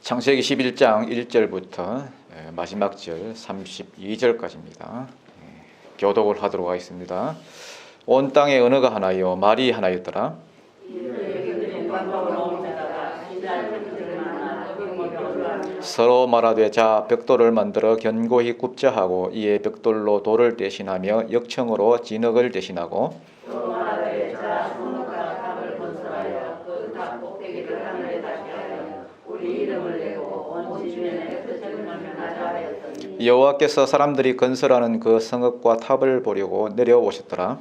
창세기 11장 1절부터 마지막 절 32절까지입니다. 교독을 하도록 하겠습니다. 온 땅에 언어가 하나요 말이 하나였더라. 서로 말하되 자 벽돌을 만들어 견고히 굽자 하고 이에 벽돌로 돌을 대신하며 역청으로 진흙을 대신하고 여호와께서 사람들이 건설하는 그 성읍과 탑을 보려고 내려오셨더라.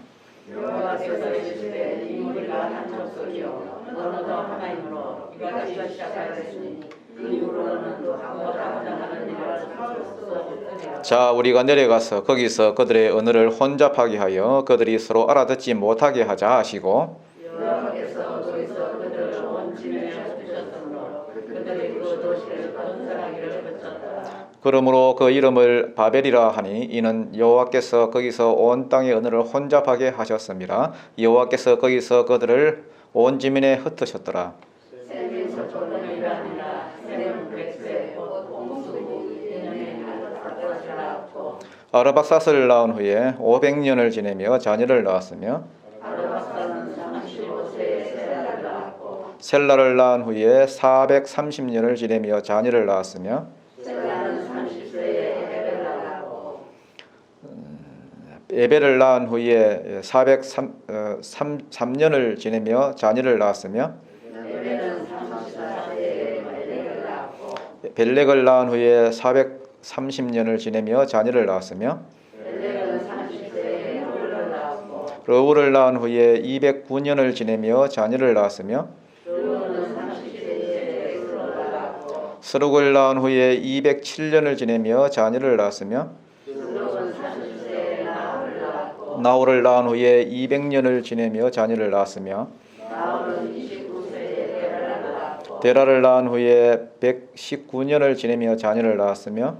자 우리가 내려가서 거기서 그들의 언어를 혼잡하게 하여 그들이 서로 알아듣지 못하게 하자 하시고 그러므로 그 이름을 바벨이라 하니 이는 여호와께서 거기서 온 땅의 언어를 혼잡하게 하셨습니다. 여호와께서 거기서 그들을 온 지면에 흩으셨더라. 아르박사스를 낳은 후에 500년을 지내며 자녀를 낳았으며 셀라를 낳은 후에 430년을 지내며 자녀를 낳았으며 에벨을 낳은 후에 403년을 지내며 자녀를 낳았으며 벨렉을 낳은 후에 430년을 지내며 자녀를 낳았으며 러우를 낳은 후에 209년을 지내며 자녀를 낳았으며 스룩을 낳은 후에 207년을 지내며 자녀를 낳았으며 나홀을 낳은 후에 200년을 지내며 자녀를 낳았으며 데라를 낳은 후에 119년을 지내며 자녀를 낳았으며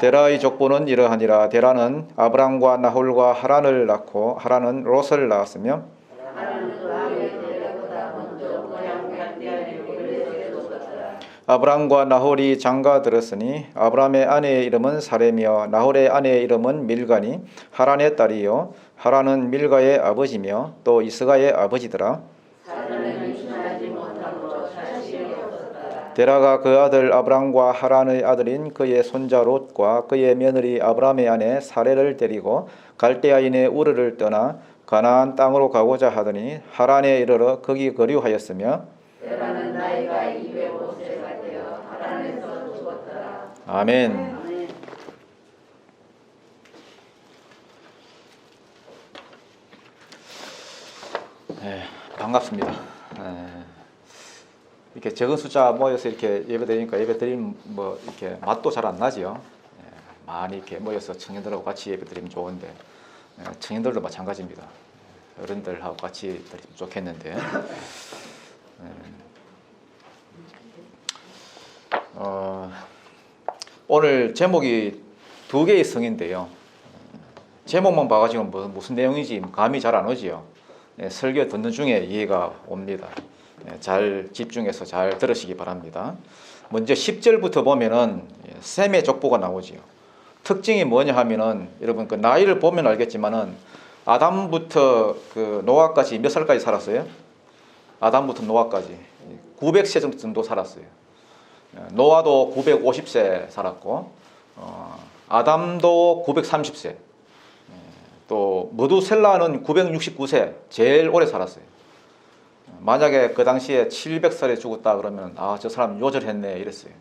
데라의 족보는 이러하니라. 데라는 아브람과 나홀과 하란을 낳고 하란은 롯을 낳았으며 아브람과 나홀이 장가 들었으니 아브람의 아내의 이름은 사레며 나홀의 아내의 이름은 밀가니 하란의 딸이요 하란은 밀가의 아버지며 또 이스가의 아버지더라. 데라가 그 아들 아브람과 하란의 아들인 그의 손자 롯과 그의 며느리 아브람의 아내 사레를 데리고 갈대아인의 우르를 떠나 가나안 땅으로 가고자 하더니 하란에 이르러 거기 거류하였으며 데라는 나이가 205세가 되어 하란에서 죽었더라. 아멘. 네, 반갑습니다. 이렇게 적은 숫자 모여서 이렇게 예배드리니까 예배드리면 뭐 이렇게 맛도 잘 안 나지요. 많이 이렇게 모여서 청년들하고 같이 예배드리면 좋은데 청년들도 마찬가지입니다. 어른들하고 같이 드리면 좋겠는데. 오늘 제목이 두 개의 성인데요. 제목만 봐가지고 무슨 내용인지 감이 잘 안 오지요. 설교 듣는 중에 이해가 옵니다. 잘 집중해서 잘 들으시기 바랍니다. 먼저 10절부터 보면은 셈의 족보가 나오지요. 특징이 뭐냐 하면은 여러분 그 나이를 보면 알겠지만은 아담부터 그 노아까지 몇 살까지 살았어요? 아담부터 노아까지 900세 정도 살았어요. 노아도 950세 살았고 아담도 930세 또 머두셀라는 969세 제일 오래 살았어요. 만약에 그 당시에 700살에 죽었다 그러면 저 사람 요절했네 이랬어요.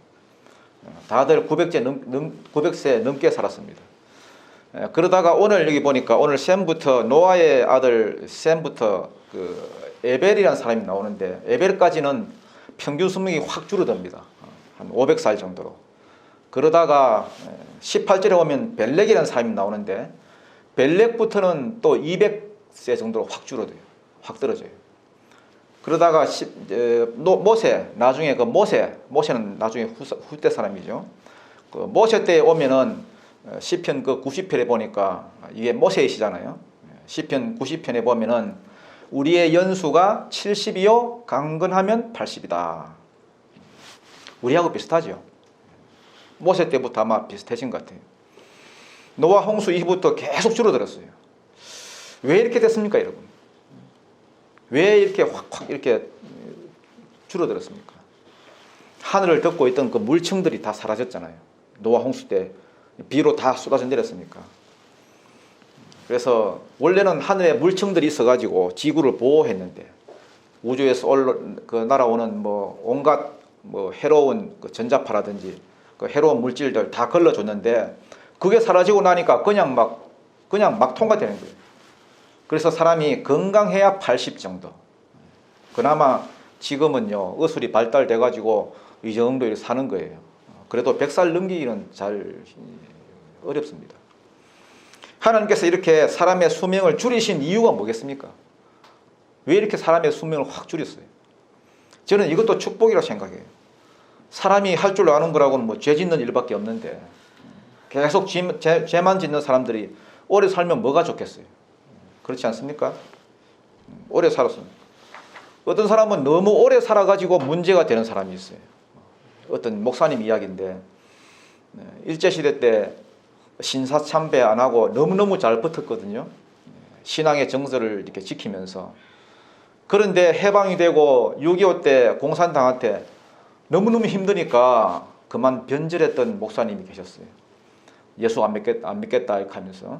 다들 900세 넘게 살았습니다. 그러다가 오늘 여기 보니까 오늘 셈부터 노아의 아들 셈부터 그 에벨이라는 사람이 나오는데 에벨까지는 평균 수명이 확 줄어듭니다. 한 500살 정도로. 그러다가 18절에 오면 벨렉이라는 사람이 나오는데 벨렉부터는 또 200세 정도로 확 줄어들어요. 확 떨어져요. 그러다가 모세 나중에 그 모세는 나중에 후대 사람이죠. 그 모세 때 오면은 시편 그 90편에 보니까 이게 모세의 시잖아요. 시편 90편에 보면은 우리의 연수가 70이요 강건하면 80이다. 우리하고 비슷하죠. 모세 때부터 아마 비슷해진 것 같아요. 노아 홍수 이후부터 계속 줄어들었어요. 왜 이렇게 됐습니까, 여러분? 왜 이렇게 확 이렇게 줄어들었습니까? 하늘을 덮고 있던 그 물층들이 다 사라졌잖아요. 노아 홍수 때 비로 다 쏟아져 내렸으니까. 그래서 원래는 하늘에 물층들이 있어가지고 지구를 보호했는데 우주에서 날아오는 뭐 온갖 뭐 해로운 그 전자파라든지 그 해로운 물질들 다 걸러줬는데 그게 사라지고 나니까 그냥 막 통과되는 거예요. 그래서 사람이 건강해야 80 정도. 그나마 지금은요 의술이 발달돼 가지고 이 정도 사는 거예요. 그래도 100살 넘기기는 잘 어렵습니다. 하나님께서 이렇게 사람의 수명을 줄이신 이유가 뭐겠습니까? 왜 이렇게 사람의 수명을 확 줄였어요? 저는 이것도 축복이라고 생각해요. 사람이 할 줄 아는 거라고는 뭐 죄 짓는 일밖에 없는데 계속 죄만 짓는 사람들이 오래 살면 뭐가 좋겠어요? 그렇지 않습니까? 오래 살았습니다. 어떤 사람은 너무 오래 살아가지고 문제가 되는 사람이 있어요. 어떤 목사님 이야기인데 일제시대 때 신사참배 안 하고 너무너무 잘 버텼거든요. 신앙의 정서를 이렇게 지키면서. 그런데 해방이 되고 6.25 때 공산당할 때 너무너무 힘드니까 그만 변절했던 목사님이 계셨어요. 예수 안 믿겠다 이렇게 하면서.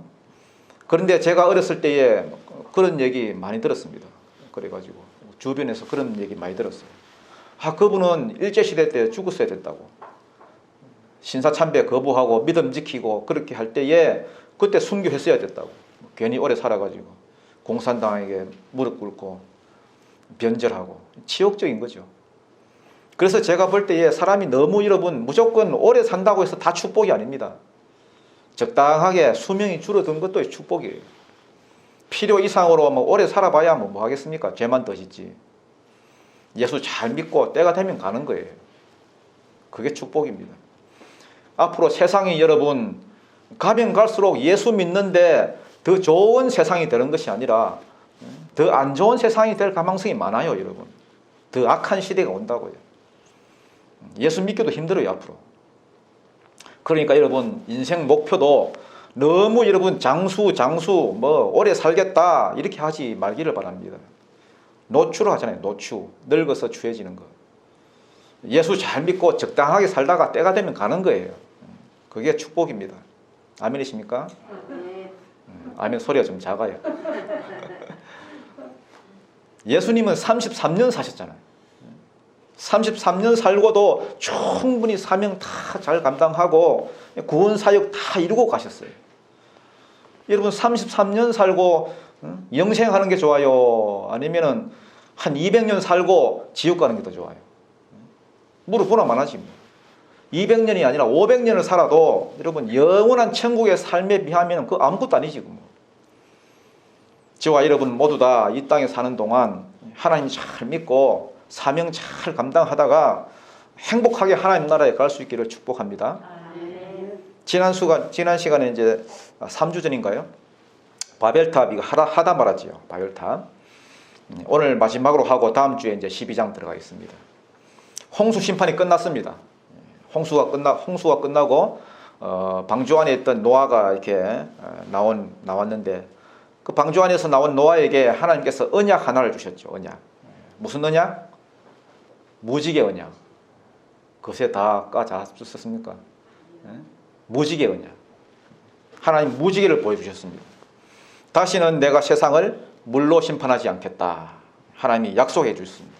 그런데 제가 어렸을 때에 그런 얘기 많이 들었습니다. 그래가지고 주변에서 그런 얘기 많이 들었어요. 그분은 일제시대 때 죽었어야 됐다고. 신사참배 거부하고 믿음 지키고 그렇게 할 때에 그때 순교했어야 됐다고. 괜히 오래 살아가지고 공산당에게 무릎 꿇고 변절하고 치욕적인 거죠. 그래서 제가 볼 때에 사람이 너무 여러분 무조건 오래 산다고 해서 다 축복이 아닙니다. 적당하게 수명이 줄어든 것도 축복이에요. 필요 이상으로 뭐 오래 살아봐야 뭐 하겠습니까? 죄만 더 짓지. 예수 잘 믿고 때가 되면 가는 거예요. 그게 축복입니다. 앞으로 세상이 여러분 가면 갈수록 예수 믿는데 더 좋은 세상이 되는 것이 아니라 더 안 좋은 세상이 될 가능성이 많아요, 여러분. 더 악한 시대가 온다고요. 예수 믿기도 힘들어요, 앞으로. 그러니까 여러분 인생 목표도 너무 여러분 장수 뭐 오래 살겠다 이렇게 하지 말기를 바랍니다. 노추를 하잖아요. 노추. 늙어서 추해지는 거. 예수 잘 믿고 적당하게 살다가 때가 되면 가는 거예요. 그게 축복입니다. 아멘이십니까? 아멘 소리가 좀 작아요. 예수님은 33년 사셨잖아요. 33년 살고도 충분히 사명 다 잘 감당하고 구원 사역 다 이루고 가셨어요. 여러분 33년 살고 영생하는 게 좋아요? 아니면은 한 200년 살고 지옥 가는 게 더 좋아요? 물어보나 마나지 뭐. 200년이 아니라 500년을 살아도 여러분 영원한 천국의 삶에 비하면 그 아무것도 아니지 뭐. 저와 여러분 모두 다 이 땅에 사는 동안 하나님 잘 믿고 사명 잘 감당하다가 행복하게 하나님 나라에 갈 수 있기를 축복합니다. 지난 시간에 이제 3주 전인가요? 바벨탑 이거 하다 말았지요. 바벨탑. 오늘 마지막으로 하고 다음 주에 이제 12장 들어가겠습니다. 홍수 심판이 끝났습니다. 홍수가 끝나고 방주 안에 있던 노아가 이렇게 나왔는데 그 방주 안에서 나온 노아에게 하나님께서 언약 하나를 주셨죠. 언약. 무슨 언약? 무지개 언약. 그것에 다 까잡으셨습니까? 무지개 언약. 하나님 무지개를 보여주셨습니다. 다시는 내가 세상을 물로 심판하지 않겠다. 하나님이 약속해 주셨습니다.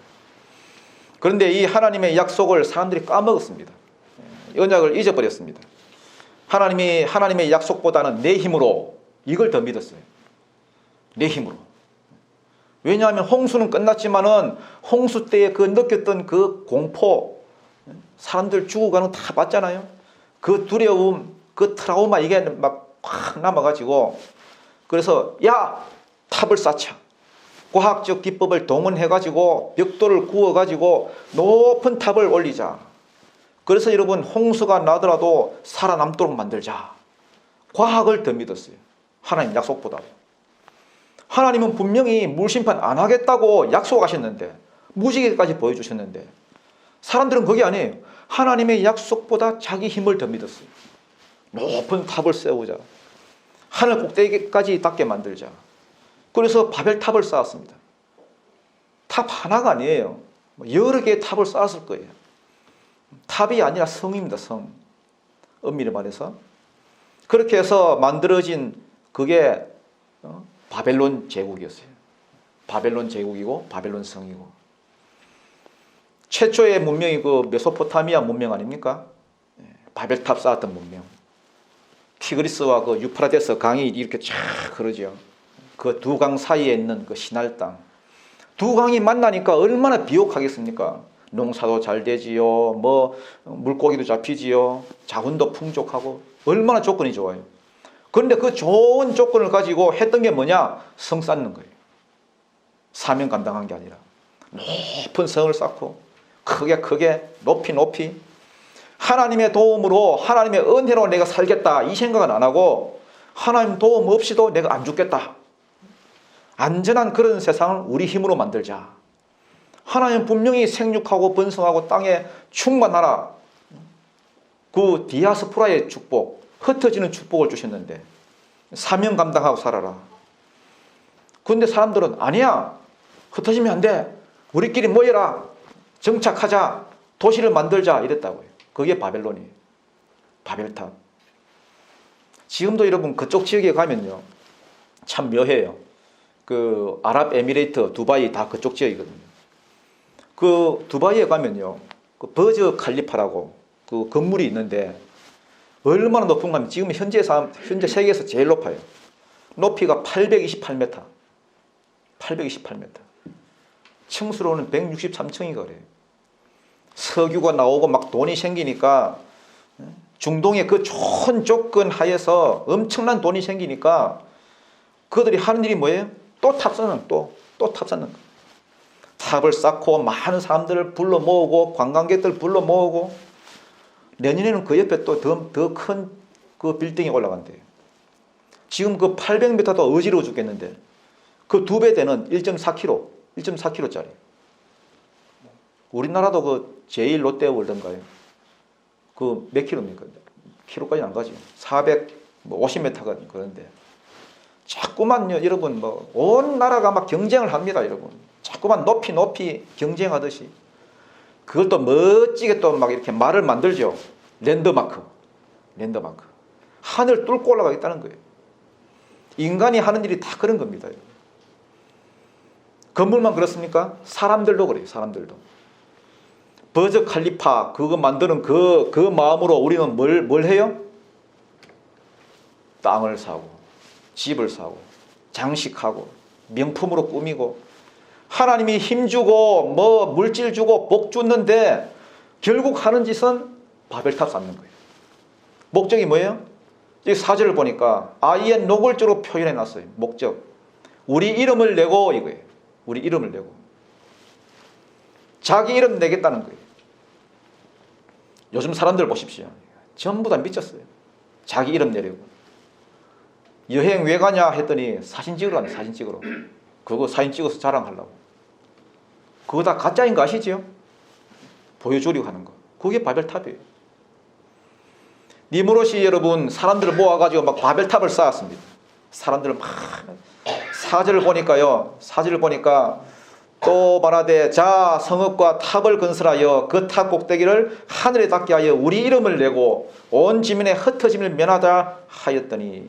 그런데 이 하나님의 약속을 사람들이 까먹었습니다. 언약을 잊어버렸습니다. 하나님의 약속보다는 내 힘으로 이걸 더 믿었어요. 내 힘으로. 왜냐하면 홍수는 끝났지만은 홍수 때에 그 느꼈던 그 공포, 사람들 죽어가는 거 다 봤잖아요. 그 두려움, 그 트라우마 이게 막 확 남아가지고 그래서 야 탑을 쌓자. 과학적 기법을 동원해가지고 벽돌을 구워가지고 높은 탑을 올리자. 그래서 여러분 홍수가 나더라도 살아남도록 만들자. 과학을 더 믿었어요. 하나님 약속보다. 하나님은 분명히 물심판 안 하겠다고 약속하셨는데, 무지개까지 보여주셨는데, 사람들은 그게 아니에요. 하나님의 약속보다 자기 힘을 더 믿었어요. 높은 탑을 세우자, 하늘 꼭대기까지 닿게 만들자. 그래서 바벨탑을 쌓았습니다. 탑 하나가 아니에요. 여러 개의 탑을 쌓았을 거예요. 탑이 아니라 성입니다. 성. 엄밀히 말해서. 그렇게 해서 만들어진 그게 바벨론 제국이었어요. 바벨론 제국이고 바벨론 성이고. 최초의 문명이 그 메소포타미아 문명 아닙니까? 바벨탑 쌓았던 문명. 티그리스와 그 유프라테스 강이 이렇게 쫙 흐르죠. 그 두 강 사이에 있는 그 시날 땅. 두 강이 만나니까 얼마나 비옥하겠습니까? 농사도 잘 되지요. 뭐 물고기도 잡히지요. 자원도 풍족하고 얼마나 조건이 좋아요. 그런데 그 좋은 조건을 가지고 했던 게 뭐냐? 성 쌓는 거예요. 사명 감당한 게 아니라 높은 성을 쌓고 크게 높이 하나님의 도움으로, 하나님의 은혜로 내가 살겠다 이 생각은 안 하고, 하나님 도움 없이도 내가 안 죽겠다, 안전한 그런 세상을 우리 힘으로 만들자. 하나님 분명히 생육하고 번성하고 땅에 충만하라, 그 디아스포라의 축복, 흩어지는 축복을 주셨는데 사명 감당하고 살아라. 그런데 사람들은 아니야, 흩어지면 안 돼, 우리끼리 모여라, 정착하자, 도시를 만들자 이랬다고요. 그게 바벨론이에요. 바벨탑. 지금도 여러분 그쪽 지역에 가면요, 참 묘해요. 그 아랍에미레이트, 두바이 다 그쪽 지역이거든요. 그 두바이에 가면요, 그 버즈 칼리파라고 그 건물이 있는데 얼마나 높은가 하면 지금 현재 세계에서 제일 높아요. 높이가 828m. 828m. 층수로는 163층이가 그래요. 석유가 나오고 막 돈이 생기니까, 중동의 그 좋은 조건 하에서 엄청난 돈이 생기니까 그들이 하는 일이 뭐예요? 또 탑 쌓는, 또 탑 쌓는 거. 탑을 쌓고 많은 사람들을 불러 모으고 관광객들 불러 모으고, 내년에는 그 옆에 또 더 큰 그 빌딩이 올라간대요. 지금 그 800m도 어지러워 죽겠는데 그 2배 되는 1.4km짜리. 우리나라도 그 제1롯데월드인가요? 그 몇 킬로입니까? 킬로까지는 안 가지. 450m가 그런데 자꾸만요, 여러분, 뭐 온 나라가 막 경쟁을 합니다, 여러분. 자꾸만 높이 경쟁하듯이. 그걸 또 멋지게 또 막 이렇게 말을 만들죠. 랜드마크. 하늘 뚫고 올라가겠다는 거예요. 인간이 하는 일이 다 그런 겁니다, 여러분. 건물만 그렇습니까? 사람들도 그래요, 사람들도. 버즈 칼리파 그거 만드는 그 마음으로 우리는 뭘 해요? 땅을 사고, 집을 사고, 장식하고, 명품으로 꾸미고, 하나님이 힘주고 뭐 물질 주고 복 줬는데 결국 하는 짓은 바벨탑 쌓는 거예요. 목적이 뭐예요? 이 사절을 보니까 아예 노골적으로 표현해 놨어요. 목적. 우리 이름을 내고 이거예요. 우리 이름을 내고. 자기 이름 내겠다는 거예요. 요즘 사람들 보십시오. 전부 다 미쳤어요. 자기 이름 내려고. 여행 왜 가냐 했더니 사진 찍으러 가네, 사진 찍으러. 그거 사진 찍어서 자랑하려고. 그거 다 가짜인 거 아시죠? 보여주려고 하는 거. 그게 바벨탑이에요. 니무롯이 여러분 사람들을 모아가지고 막 바벨탑을 쌓았습니다. 사람들을 막 사절을 보니까 또 말하되 자 성읍과 탑을 건설하여 그 탑 꼭대기를 하늘에 닿게 하여 우리 이름을 내고 온 지면에 흩어짐을 면하자 하였더니,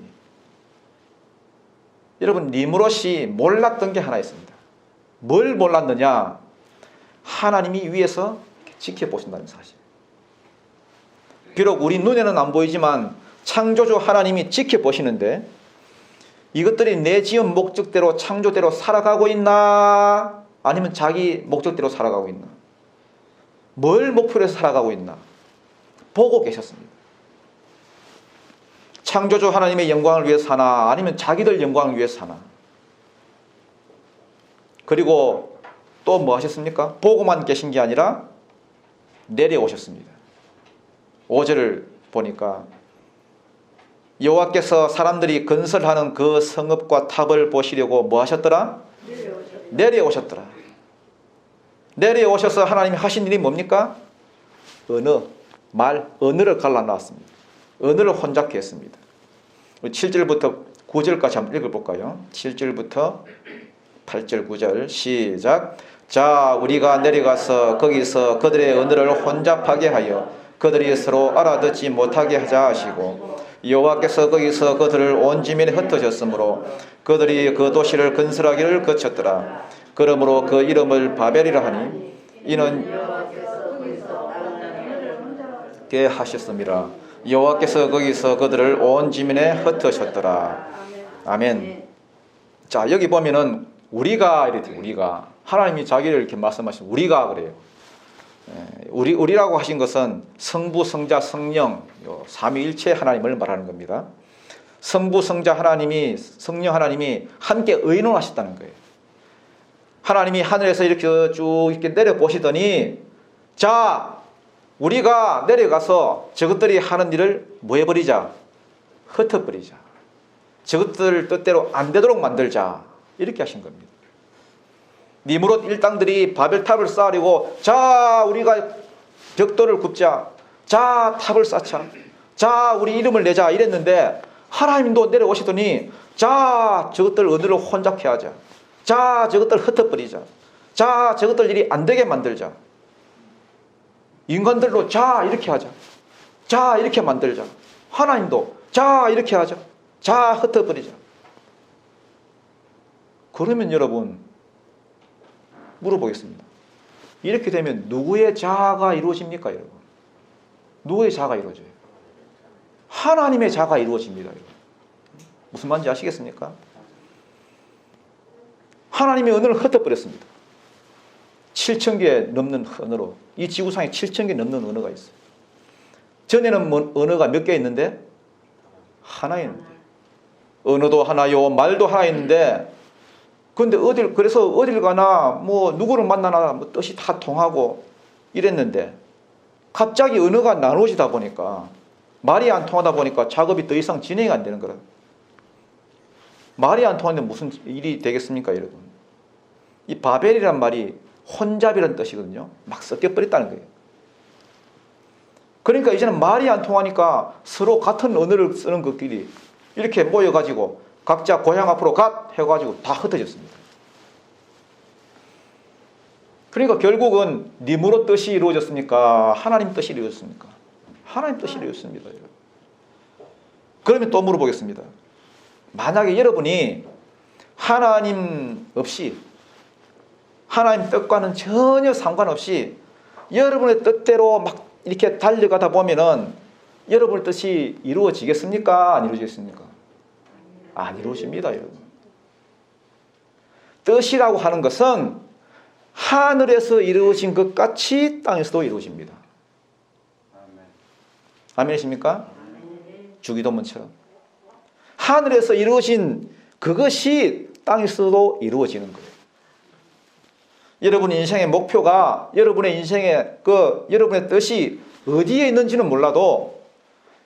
여러분 니무롯이 몰랐던 게 하나 있습니다. 뭘 몰랐느냐? 하나님이 위에서 지켜보신다는 사실. 비록 우리 눈에는 안 보이지만 창조주 하나님이 지켜보시는데, 이것들이 내 지은 목적대로 창조대로 살아가고 있나, 아니면 자기 목적대로 살아가고 있나, 뭘 목표로 해서 살아가고 있나 보고 계셨습니다. 창조주 하나님의 영광을 위해서 사나, 아니면 자기들 영광을 위해서 사나. 그리고 또 뭐 하셨습니까? 보고만 계신 게 아니라 내려오셨습니다. 5절을 보니까 여호와께서 사람들이 건설하는 그 성읍과 탑을 보시려고 뭐 하셨더라? 내려오셨더라. 내려오셔서 하나님이 하신 일이 뭡니까? 언어를 갈라놨습니다. 언어를 혼잡케 했습니다. 7절부터 9절까지 한번 읽어볼까요? 7절부터 8절 9절 시작. 자, 우리가 내려가서 거기서 그들의 언어를 혼잡하게 하여 그들이 서로 알아듣지 못하게 하자 하시고, 여호와께서 거기서 그들을 온 지면에 흩어졌으므로 그들이 그 도시를 건설하기를 거쳤더라. 그러므로 그 이름을 바벨이라 하니 이는 게 하셨습니다. 여호와께서 거기서 그들을 온 지면에 흩으셨더라. 아멘. 자, 여기 보면은 우리가 이랬죠. 우리가 하나님이 자기를 이렇게 말씀하신 우리가 그래요. 우리라고 하신 것은 성부, 성자, 성령 삼위일체 하나님을 말하는 겁니다. 성부, 성자 하나님이, 성령 하나님이 함께 의논하셨다는 거예요. 하나님이 하늘에서 이렇게 쭉 이렇게 내려 보시더니, 자, 우리가 내려가서 저것들이 하는 일을 뭐 해버리자? 흩어버리자. 저것들 뜻대로 안 되도록 만들자. 이렇게 하신 겁니다. 니므롯 일당들이 바벨탑을 쌓으려고, 자, 우리가 벽돌을 굽자. 자, 탑을 쌓자. 자, 우리 이름을 내자. 이랬는데 하나님도 내려오시더니, 자, 저것들 언어를 혼잡케 하자. 자, 저것들 흩어버리자. 자, 저것들 일이 안 되게 만들자. 인간들로 자, 이렇게 하자. 자, 이렇게 만들자. 하나님도 자, 이렇게 하자. 자, 흩어버리자. 그러면 여러분 물어보겠습니다. 이렇게 되면 누구의 자아가 이루어집니까, 여러분? 누구의 자아가 이루어져요? 하나님의 자아가 이루어집니다, 여러분. 무슨 말인지 아시겠습니까? 하나님의 언어를 흩어버렸습니다. 7,000개 넘는 언어로, 이 지구상에 7,000개 넘는 언어가 있어요. 전에는 뭐 언어가 몇 개 있는데? 하나였는데, 언어도 하나요, 말도 하나 있는데, 근데 그래서 어딜 가나, 뭐, 누구를 만나나, 뭐, 뜻이 다 통하고 이랬는데, 갑자기 언어가 나누어지다 보니까, 말이 안 통하다 보니까 작업이 더 이상 진행이 안 되는 거라. 말이 안 통하는데 무슨 일이 되겠습니까, 여러분? 이 바벨이란 말이 혼잡이라는 뜻이거든요. 막 섞여버렸다는 거예요. 그러니까 이제는 말이 안 통하니까 서로 같은 언어를 쓰는 것끼리 이렇게 모여가지고 각자 고향 앞으로 해가지고 다 흩어졌습니다. 그러니까 결국은 니므롯 뜻이 이루어졌습니까? 하나님 뜻이 이루어졌습니까? 하나님 뜻이 이루어졌습니다. 그러면 또 물어보겠습니다. 만약에 여러분이 하나님 없이, 하나님 뜻과는 전혀 상관없이 여러분의 뜻대로 막 이렇게 달려가다 보면은 여러분의 뜻이 이루어지겠습니까? 안 이루어지겠습니까? 안 이루어집니다, 여러분. 뜻이라고 하는 것은 하늘에서 이루어진 것 같이 땅에서도 이루어집니다. 아멘이십니까? 주기도문처럼. 하늘에서 이루어진 그것이 땅에서도 이루어지는 거예요. 여러분의 인생의 목표가, 여러분의 인생의 여러분의 뜻이 어디에 있는지는 몰라도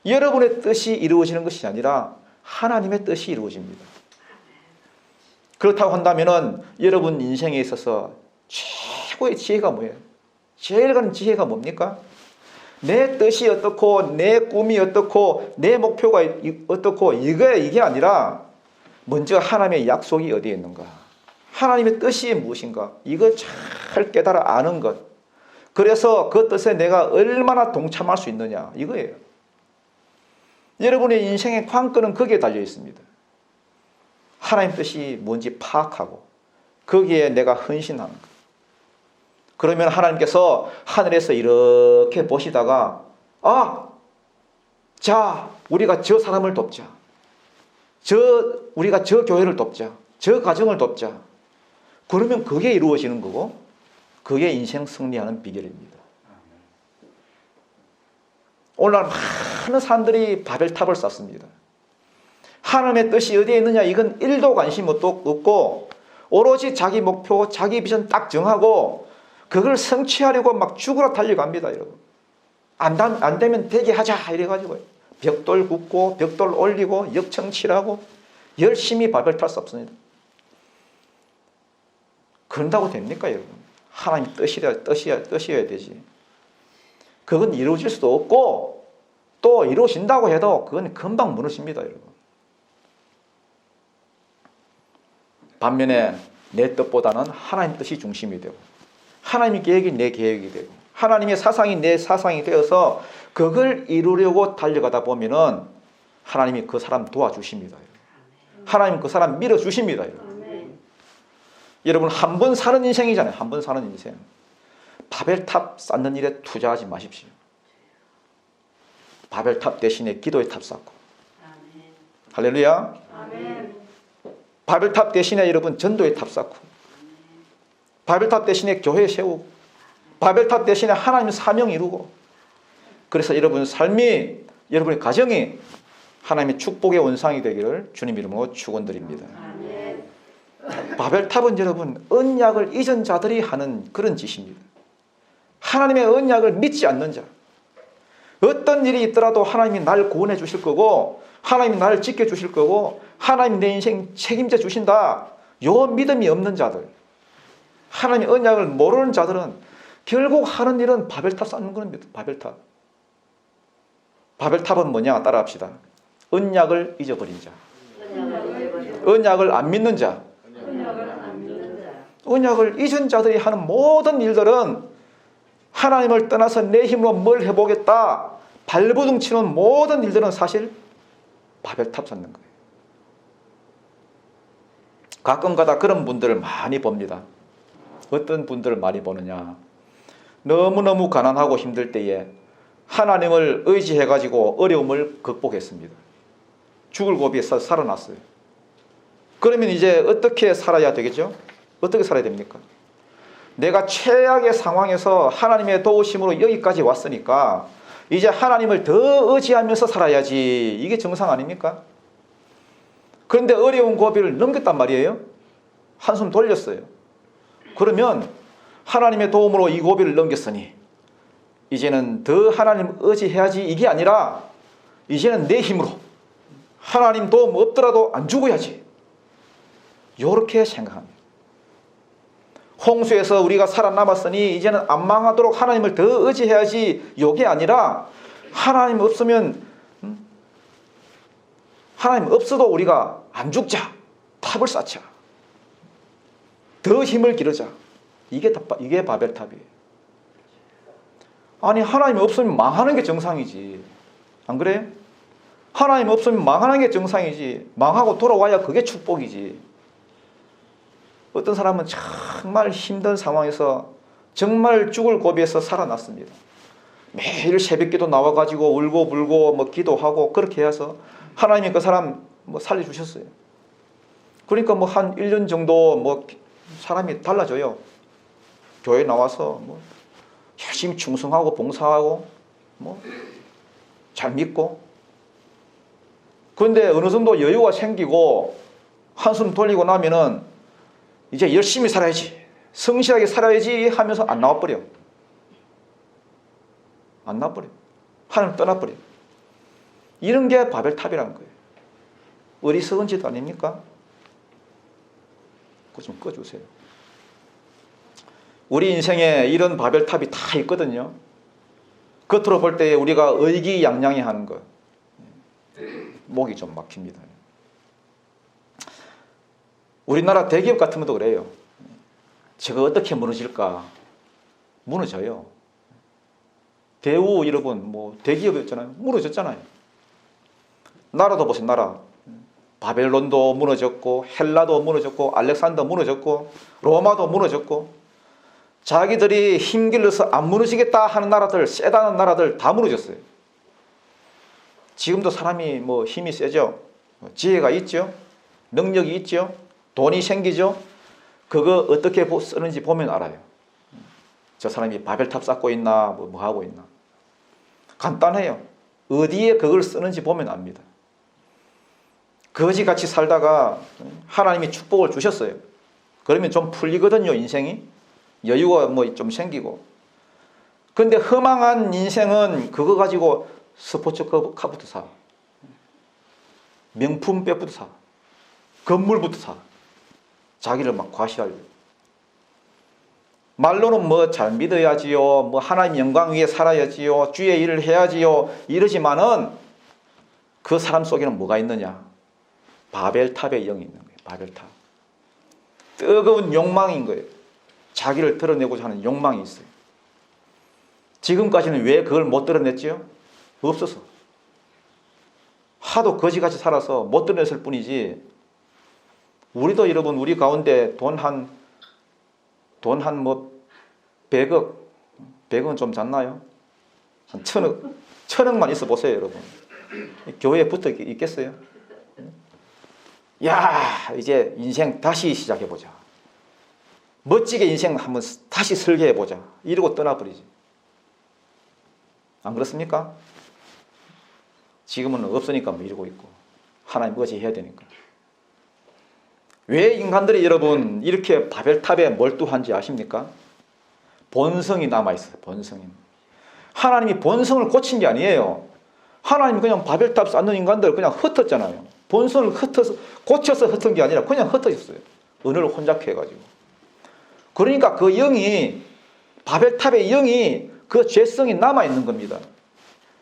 여러분의 뜻이 이루어지는 것이 아니라 하나님의 뜻이 이루어집니다. 그렇다고 한다면은 여러분 인생에 있어서 최고의 지혜가 뭐예요? 제일 가는 지혜가 뭡니까? 내 뜻이 어떻고, 내 꿈이 어떻고, 내 목표가 어떻고, 이게 아니라 먼저 하나님의 약속이 어디에 있는가? 하나님의 뜻이 무엇인가? 이걸 잘 깨달아 아는 것. 그래서 그 뜻에 내가 얼마나 동참할 수 있느냐? 이거예요. 여러분의 인생의 관건은 거기에 달려 있습니다. 하나님 뜻이 뭔지 파악하고 거기에 내가 헌신하는 것. 그러면 하나님께서 하늘에서 이렇게 보시다가, 자, 우리가 저 사람을 돕자. 우리가 저 교회를 돕자. 저 가정을 돕자. 그러면 그게 이루어지는 거고, 그게 인생 승리하는 비결입니다. 오늘날 많은 사람들이 바벨탑을 쌓습니다. 하나님의 뜻이 어디에 있느냐, 이건 1도 관심 없고 오로지 자기 목표, 자기 비전 딱 정하고 그걸 성취하려고 막 죽으러 달려갑니다, 여러분. 안 되면 되게 하자 이래가지고 벽돌 굽고 벽돌 올리고 역청칠하고 열심히 바벨탑 쌓습니다. 그런다고 됩니까, 여러분? 하나님 뜻이어야 되지. 그건 이루어질 수도 없고 또 이루어진다고 해도 그건 금방 무너집니다, 여러분. 반면에 내 뜻보다는 하나님 뜻이 중심이 되고 하나님의 계획이 내 계획이 되고 하나님의 사상이 내 사상이 되어서 그걸 이루려고 달려가다 보면은 하나님이 그 사람 도와주십니다. 하나님 그 사람 밀어주십니다. 여러분, 한 번 사는 인생이잖아요. 한 번 사는 인생. 바벨탑 쌓는 일에 투자하지 마십시오. 바벨탑 대신에 기도의 탑 쌓고. 할렐루야. 바벨탑 대신에 여러분 전도의 탑 쌓고, 바벨탑 대신에 교회 세우고, 바벨탑 대신에 하나님 사명 이루고. 그래서 여러분 삶이, 여러분의 가정이 하나님의 축복의 원상이 되기를 주님 이름으로 축원드립니다. 바벨탑은 여러분 언약을 잊은 자들이 하는 그런 짓입니다. 하나님의 언약을 믿지 않는 자, 어떤 일이 있더라도 하나님이 날 구원해 주실 거고 하나님이 나를 지켜주실 거고 하나님이 내 인생 책임져 주신다, 요 믿음이 없는 자들, 하나님의 언약을 모르는 자들은 결국 하는 일은 바벨탑 쌓는 겁니다. 바벨탑은 뭐냐? 따라합시다. 언약을 잊어버린 자, 언약을 안 믿는 자, 언약을 잊은 자들이 하는 모든 일들은 하나님을 떠나서 내 힘으로 뭘 해보겠다 발버둥 치는 모든 일들은 사실 바벨탑 쌓는 거예요. 가끔가다 그런 분들을 많이 봅니다. 어떤 분들을 많이 보느냐? 너무너무 가난하고 힘들 때에 하나님을 의지해가지고 어려움을 극복했습니다. 죽을 고비에서 살아났어요. 그러면 이제 어떻게 살아야 되겠죠? 어떻게 살아야 됩니까? 내가 최악의 상황에서 하나님의 도우심으로 여기까지 왔으니까 이제 하나님을 더 의지하면서 살아야지. 이게 정상 아닙니까? 그런데 어려운 고비를 넘겼단 말이에요. 한숨 돌렸어요. 그러면 하나님의 도움으로 이 고비를 넘겼으니 이제는 더 하나님 의지해야지, 이게 아니라 이제는 내 힘으로 하나님 도움 없더라도 안 죽어야지, 이렇게 생각합니다. 홍수에서 우리가 살아남았으니 이제는 안 망하도록 하나님을 더 의지해야지, 이게 아니라 하나님 없으면, 하나님 없어도 우리가 안 죽자, 탑을 쌓자, 더 힘을 기르자. 이게 바벨탑이에요. 아니, 하나님 없으면 망하는 게 정상이지, 안 그래요? 하나님 없으면 망하는 게 정상이지, 망하고 돌아와야 그게 축복이지. 어떤 사람은 정말 힘든 상황에서 정말 죽을 고비에서 살아났습니다. 매일 새벽기도 나와가지고 울고 불고 뭐 기도하고 그렇게 해서 하나님이 그 사람 뭐 살려주셨어요. 그러니까 뭐 한 1년 정도 뭐 사람이 달라져요. 교회 나와서 뭐 열심히 충성하고 봉사하고 뭐 잘 믿고. 그런데 어느 정도 여유가 생기고 한숨 돌리고 나면은 이제 열심히 살아야지, 성실하게 살아야지 하면서 안 나와버려. 안 나와버려. 하나님 떠나버려. 이런 게 바벨탑이라는 거예요. 어리석은 짓 아닙니까? 그거 좀 꺼주세요. 우리 인생에 이런 바벨탑이 다 있거든요. 겉으로 볼 때 우리가 의기양양해 하는 거, 목이 좀 막힙니다. 우리나라 대기업 같은 것도 그래요. 저거 어떻게 무너질까? 무너져요. 대우 여러분 뭐 대기업이었잖아요. 무너졌잖아요. 나라도 보세요. 나라. 바벨론도 무너졌고 헬라도 무너졌고 알렉산더 무너졌고 로마도 무너졌고, 자기들이 힘길러서 안 무너지겠다 하는 나라들, 세다는 나라들 다 무너졌어요. 지금도 사람이 뭐 힘이 세죠. 지혜가 있죠. 능력이 있죠. 돈이 생기죠. 그거 어떻게 쓰는지 보면 알아요. 저 사람이 바벨탑 쌓고 있나 뭐 하고 있나. 간단해요. 어디에 그걸 쓰는지 보면 압니다. 거지같이 살다가 하나님이 축복을 주셨어요. 그러면 좀 풀리거든요. 인생이 여유가 뭐 좀 생기고. 그런데 허망한 인생은 그거 가지고 스포츠카부터 사. 명품 백부터 사. 건물부터 사. 자기를 막 과시하려고. 말로는 뭐 잘 믿어야지요. 뭐 하나님 영광 위에 살아야지요. 주의 일을 해야지요. 이러지만은 그 사람 속에는 뭐가 있느냐? 바벨탑의 영이 있는 거예요. 바벨탑. 뜨거운 욕망인 거예요. 자기를 드러내고자 하는 욕망이 있어요. 지금까지는 왜 그걸 못 드러냈지요? 없어서. 하도 거지같이 살아서 못 드러냈을 뿐이지. 우리도 여러분, 우리 가운데 돈 한 뭐 100억은 좀 잤나요? 한 1000억만 있어 보세요, 여러분. 교회에 붙어 있겠어요? 야, 이제 인생 다시 시작해보자. 멋지게 인생 한번 다시 설계해보자. 이러고 떠나버리지. 안 그렇습니까? 지금은 없으니까 뭐 이러고 있고. 하나님 그것이 해야 되니까. 왜 인간들이 여러분 이렇게 바벨탑에 몰두한지 아십니까? 본성이 남아있어요. 본성이. 하나님이 본성을 고친 게 아니에요. 하나님이 그냥 바벨탑 쌓는 인간들 그냥 흩었잖아요. 본성을 고쳐서 흩은 게 아니라 그냥 흩어졌어요. 은혜를 혼잡해 해가지고. 그러니까 그 영이, 바벨탑의 영이 그 죄성이 남아있는 겁니다.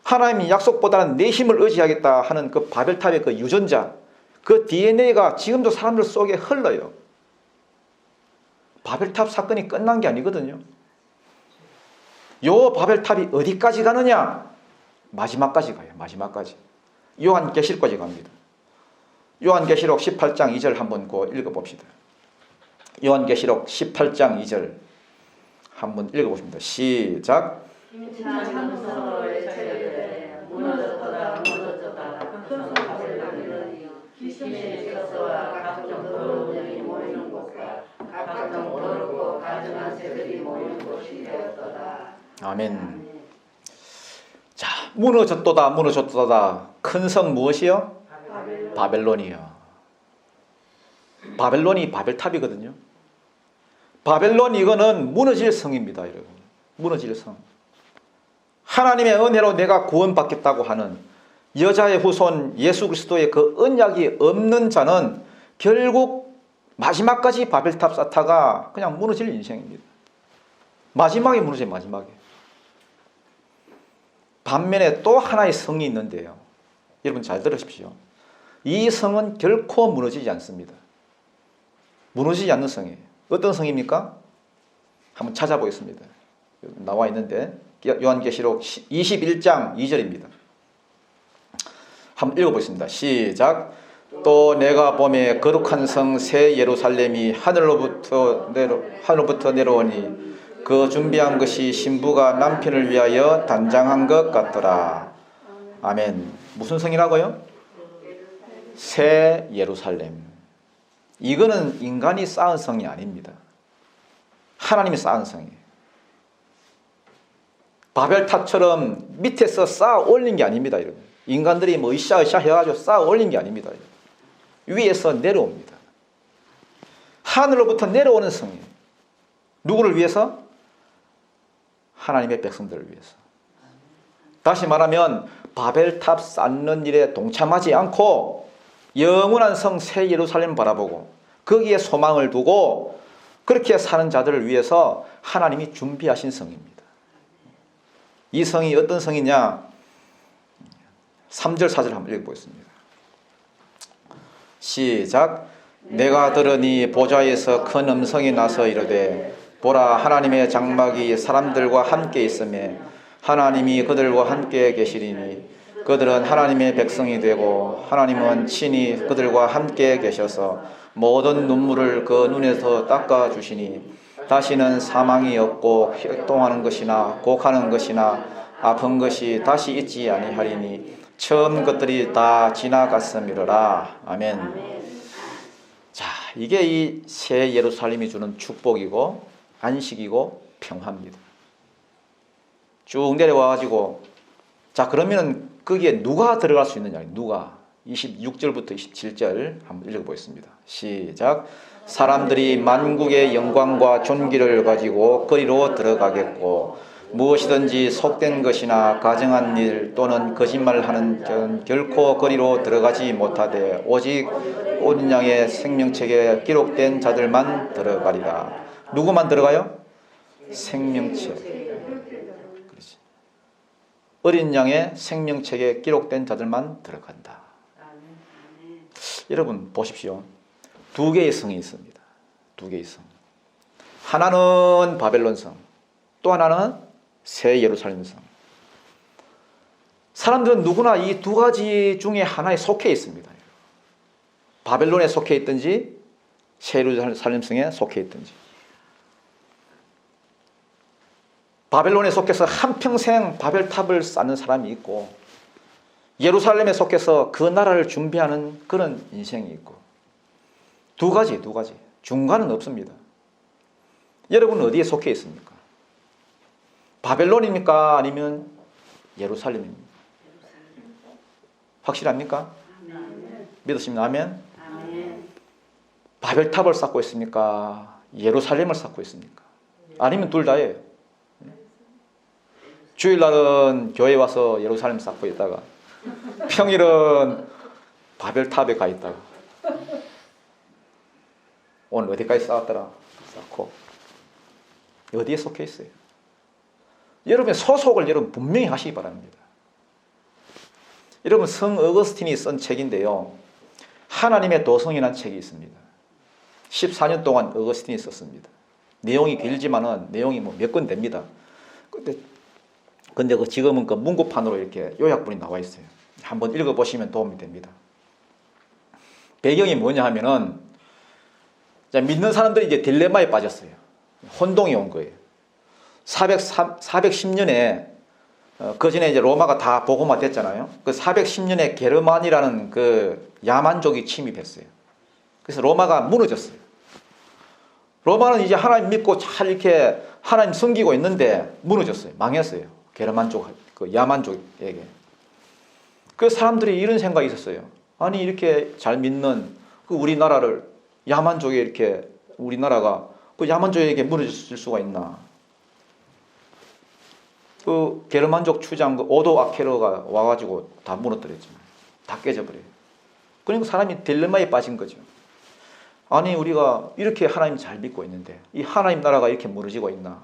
하나님이 약속보다는 내 힘을 의지하겠다 하는 그 바벨탑의 그 유전자, 그 DNA가 지금도 사람들 속에 흘러요. 바벨탑 사건이 끝난 게 아니거든요. 요 바벨탑이 어디까지 가느냐? 마지막까지 가요. 마지막까지. 요한계시록까지 갑니다. 요한계시록 18장 2절 한번 읽어봅시다. 요한계시록 18장 2절 한번 읽어보십니다. 시작. 아멘. 자, 무너졌도다 무너졌도다. 큰 성 무엇이요? 바벨론이요. 바벨론이 바벨탑이거든요. 바벨론 이거는 무너질 성입니다, 여러분. 무너질 성. 하나님의 은혜로 내가 구원받겠다고 하는 여자의 후손 예수 그리스도의 그 언약이 없는 자는 결국 마지막까지 바벨탑 쌓다가 그냥 무너질 인생입니다. 마지막에 무너져요, 마지막에. 반면에 또 하나의 성이 있는데요. 여러분 잘 들으십시오. 이 성은 결코 무너지지 않습니다. 무너지지 않는 성이에요. 어떤 성입니까? 한번 찾아보겠습니다. 나와 있는데 요한계시록 21장 2절입니다. 한번 읽어보겠습니다. 시작. 또 내가 보매 거룩한 성 새 예루살렘이 하늘로부터 내려오니 그 준비한 것이 신부가 남편을 위하여 단장한 것 같더라. 아멘. 무슨 성이라고요? 새 예루살렘. 이거는 인간이 쌓은 성이 아닙니다. 하나님이 쌓은 성이에요. 바벨탑처럼 밑에서 쌓아 올린 게 아닙니다. 여러분. 인간들이 뭐 으쌰으쌰 해가지고 쌓아 올린 게 아닙니다. 여러분. 위에서 내려옵니다. 하늘로부터 내려오는 성이에요. 누구를 위해서? 하나님의 백성들을 위해서. 다시 말하면 바벨탑 쌓는 일에 동참하지 않고 영원한 성 새 예루살렘을 바라보고 거기에 소망을 두고 그렇게 사는 자들을 위해서 하나님이 준비하신 성입니다. 이 성이 어떤 성이냐? 3절 4절 한번 읽어보겠습니다. 시작. 내가 들으니 보좌에서 큰 음성이 나서 이르되 보라, 하나님의 장막이 사람들과 함께 있으며 하나님이 그들과 함께 계시리니 그들은 하나님의 백성이 되고 하나님은 친히 그들과 함께 계셔서 모든 눈물을 그 눈에서 닦아주시니 다시는 사망이 없고 혈통하는 것이나 곡하는 것이나 아픈 것이 다시 있지 아니하리니 처음 것들이 다 지나갔음이로라. 아멘. 자, 이게 이 새 예루살렘이 주는 축복이고 안식이고 평화입니다. 쭉 내려와가지고 자, 그러면 거기에 누가 들어갈 수 있느냐? 누가? 26절부터 27절 한번 읽어보겠습니다. 시작. 사람들이 만국의 영광과 존귀를 가지고 거리로 들어가겠고 무엇이든지 속된 것이나 가정한 일 또는 거짓말하는 자는 결코 거리로 들어가지 못하되 오직 어린 양의 생명책에 기록된 자들만 들어가리라. 누구만 들어가요? 생명책. 그렇지. 어린 양의 생명책에 기록된 자들만 들어간다. 여러분 보십시오. 두 개의 성이 있습니다. 두 개의 성. 하나는 바벨론 성, 또 하나는 새 예루살렘 성. 사람들은 누구나 이 두 가지 중에 하나에 속해 있습니다. 바벨론에 속해 있든지 새 예루살렘 성에 속해 있든지. 바벨론에 속해서 한평생 바벨탑을 쌓는 사람이 있고, 예루살렘에 속해서 그 나라를 준비하는 그런 인생이 있고, 두 가지. 중간은 없습니다. 여러분은 어디에 속해 있습니까? 바벨론입니까? 아니면 예루살렘입니까? 확실합니까? 믿으시면 아멘? 바벨탑을 쌓고 있습니까? 예루살렘을 쌓고 있습니까? 아니면 둘 다예요. 주일날은 교회 와서 예루살렘 쌓고 있다가 평일은 바벨탑에 가 있다가 오늘 어디까지 쌓았더라? 쌓고 어디에 속해 있어요? 여러분의 소속을 여러분 분명히 하시기 바랍니다. 여러분 성 어거스틴이 쓴 책인데요, 하나님의 도성이라는 책이 있습니다. 14년 동안 어거스틴이 썼습니다. 내용이 길지만은 내용이 뭐 몇 권 됩니다. 근데 지금은 그 문구판으로 이렇게 요약본이 나와 있어요. 한번 읽어보시면 도움이 됩니다. 배경이 뭐냐 하면은, 믿는 사람들이 이제 딜레마에 빠졌어요. 혼동이 온 거예요. 410년에 그 전에 이제 로마가 다 복음화 됐잖아요. 그 410년에 게르만이라는 그 야만족이 침입했어요. 그래서 로마가 무너졌어요. 로마는 이제 하나님 믿고 잘 이렇게 하나님 섬기고 있는데 무너졌어요. 망했어요. 게르만족, 그 야만족에게. 그 사람들이 이런 생각이 있었어요. 아니 이렇게 잘 믿는 그 우리나라를 야만족에 이렇게 우리나라가 그 야만족에게 무너질 수가 있나? 그 게르만족 추장 그 오도 아케르가 와가지고 다 무너뜨렸죠. 다 깨져버려요. 그러니까 사람이 딜레마에 빠진 거죠. 아니 우리가 이렇게 하나님 잘 믿고 있는데 이 하나님 나라가 이렇게 무너지고 있나?